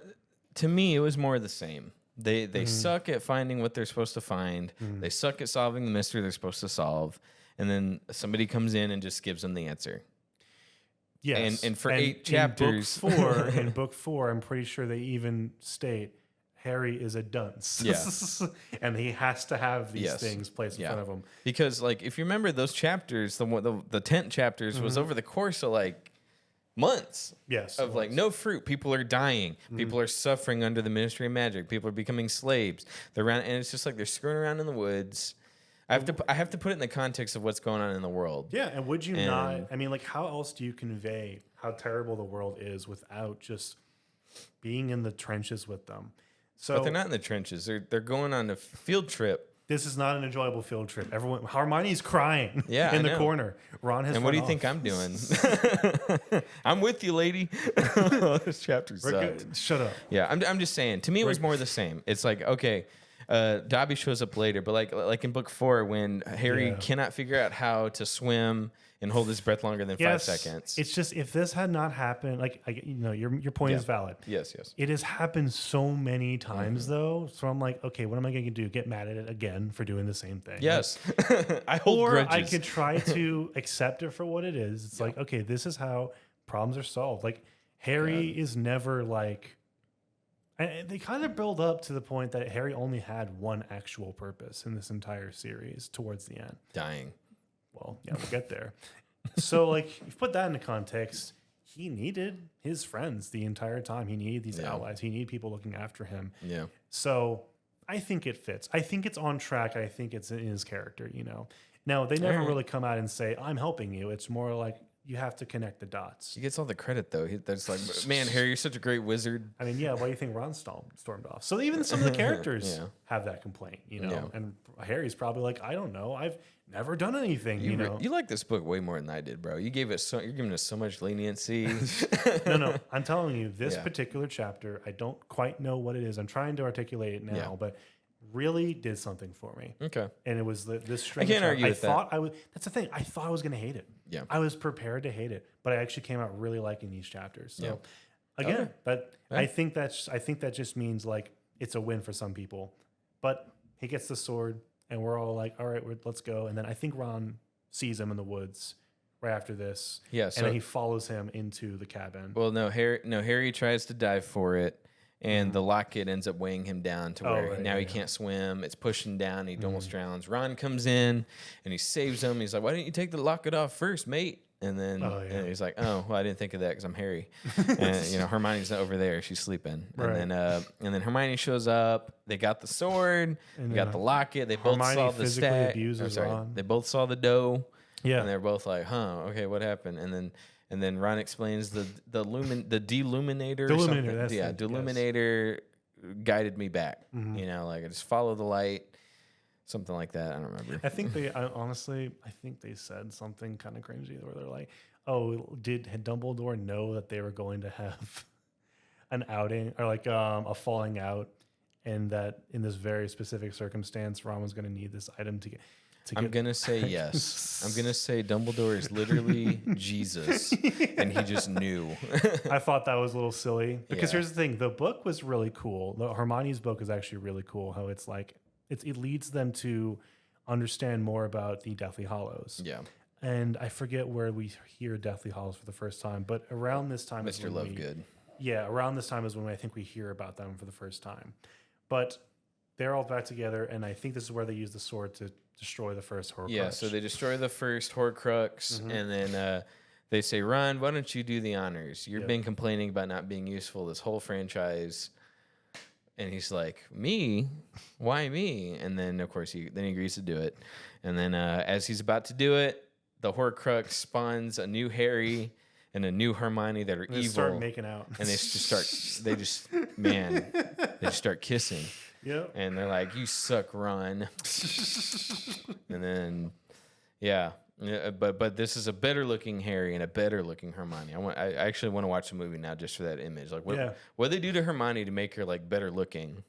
of the same. They suck at finding what they're supposed to find. They suck at solving the mystery they're supposed to solve, and then somebody comes in and just gives them the answer.
Yes,
and for 8 chapters,
in book 4, I'm pretty sure they even state Harry is a dunce.
Yeah.
And he has to have these things placed in front of him.
Because if you remember those chapters, the tent chapters was over the course of months.
Yes.
Of no fruit. People are dying. People are suffering under the Ministry of Magic. People are becoming slaves. They're around, and it's just they're screwing around in the woods. I have to put it in the context of what's going on in the world.
Yeah, and would you not? I mean, how else do you convey how terrible the world is without just being in the trenches with them? So,
but they're not in the trenches. They're going on a field trip.
This is not an enjoyable field trip. Hermione's crying in the corner. Ron has.
And what do you think I'm doing? I'm with you, lady. This chapter sucked.
Shut up.
Yeah, I'm just saying. To me, it was more the same. It's okay. Dobby shows up later, but like in book 4, when Harry cannot figure out how to swim and hold his breath longer than 5 seconds.
It's just, if this had not happened, your point is valid.
Yes.
It has happened so many times though. So I'm like, okay, what am I going to do? Get mad at it again for doing the same thing?
Yes. I hold grudges.
I could try to accept it for what it is. It's okay, this is how problems are solved. Harry is never and they kind of build up to the point that Harry only had one actual purpose in this entire series towards the end.
Dying.
Well, yeah, we'll get there. So, you put that into context, he needed his friends the entire time. He needed these allies. He needed people looking after him.
Yeah.
So, I think it fits. I think it's on track. I think it's in his character, Now, they never really come out and say, I'm helping you. It's more you have to connect the dots.
He gets all the credit, though. That's man, Harry, you're such a great wizard.
I mean, why do you think Ron stormed off? So even some of the characters have that complaint, And Harry's probably I don't know. I've never done anything,
You like this book way more than I did, bro. You're giving us so much leniency.
No. I'm telling you, this particular chapter, I don't quite know what it is. I'm trying to articulate it now, but really did something for me.
Okay.
And it was this
I can't argue with that.
That's the thing. I thought I was going to hate it.
Yeah.
I was prepared to hate it, but I actually came out really liking these chapters. So
Yeah.
again, but I think that just means it's a win for some people. But he gets the sword, and we're all like, all right, let's go. And then I think Ron sees him in the woods right after this.
Yeah,
and then he follows him into the cabin.
Well, Harry tries to dive for it, and the locket ends up weighing him down to where now he can't swim. It's pushing down. He almost drowns. Ron comes in, and he saves him. He's like, "Why didn't you take the locket off first, mate?" And then and he's like, "Oh, well, I didn't think of that because I'm Harry." And Hermione's not over there; she's sleeping.
Right.
And then Hermione shows up. They got the sword. They got the locket. They both
Hermione
saw the
physically
stat.
abuses Ron.
They both saw the dough.
Yeah,
and they're both like, "Huh? Okay, what happened?" And then Ron explains the deluminator. Deluminator guided me back. Like I just follow the light. Something like that. I don't remember.
I think I think they said something kind of cringy where they're like, "Oh, had Dumbledore know that they were going to have an outing or like a falling out, and that in this very specific circumstance, Ron was going to need this item to get."
I'm gonna say yes. I'm gonna say Dumbledore is literally Jesus, and he just knew.
I thought that was a little silly because here's the thing: the book was really cool. The Hermione's book is actually really cool. How it's like it leads them to understand more about the Deathly Hallows.
Yeah.
And I forget where we hear Deathly Hallows for the first time, but around this time,
Mr. Lovegood.
Around this time is when I think we hear about them for the first time. But they're all back together, and I think this is where they use the sword to destroy the first Horcrux.
Yeah, so they destroy the first Horcrux, and then they say, "Ron, why don't you do the honors? You've been complaining about not being useful this whole franchise." And he's like, "Me? Why me?" And then, of course, he agrees to do it. And then as he's about to do it, the Horcrux spawns a new Harry and a new Hermione that are evil. They
start making out.
And they just start kissing.
Yep.
And they're like, "You suck, Ron." And then, but this is a better looking Harry and a better looking Hermione. I actually want to watch the movie now just for that image. Like, what they do to Hermione to make her like better looking?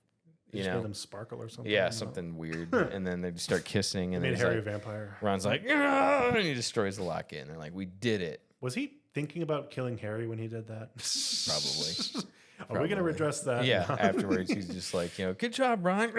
Just made them sparkle or something.
Yeah, something weird. And then they just start kissing, and
made Harry
like,
a vampire.
Ron's like, "Ah!" And he destroys the locket, and they're like, "We did it."
Was he thinking about killing Harry when he did that?
Probably.
Are we going to redress that?
Yeah. Afterwards, he's just like, "Good job, Ron."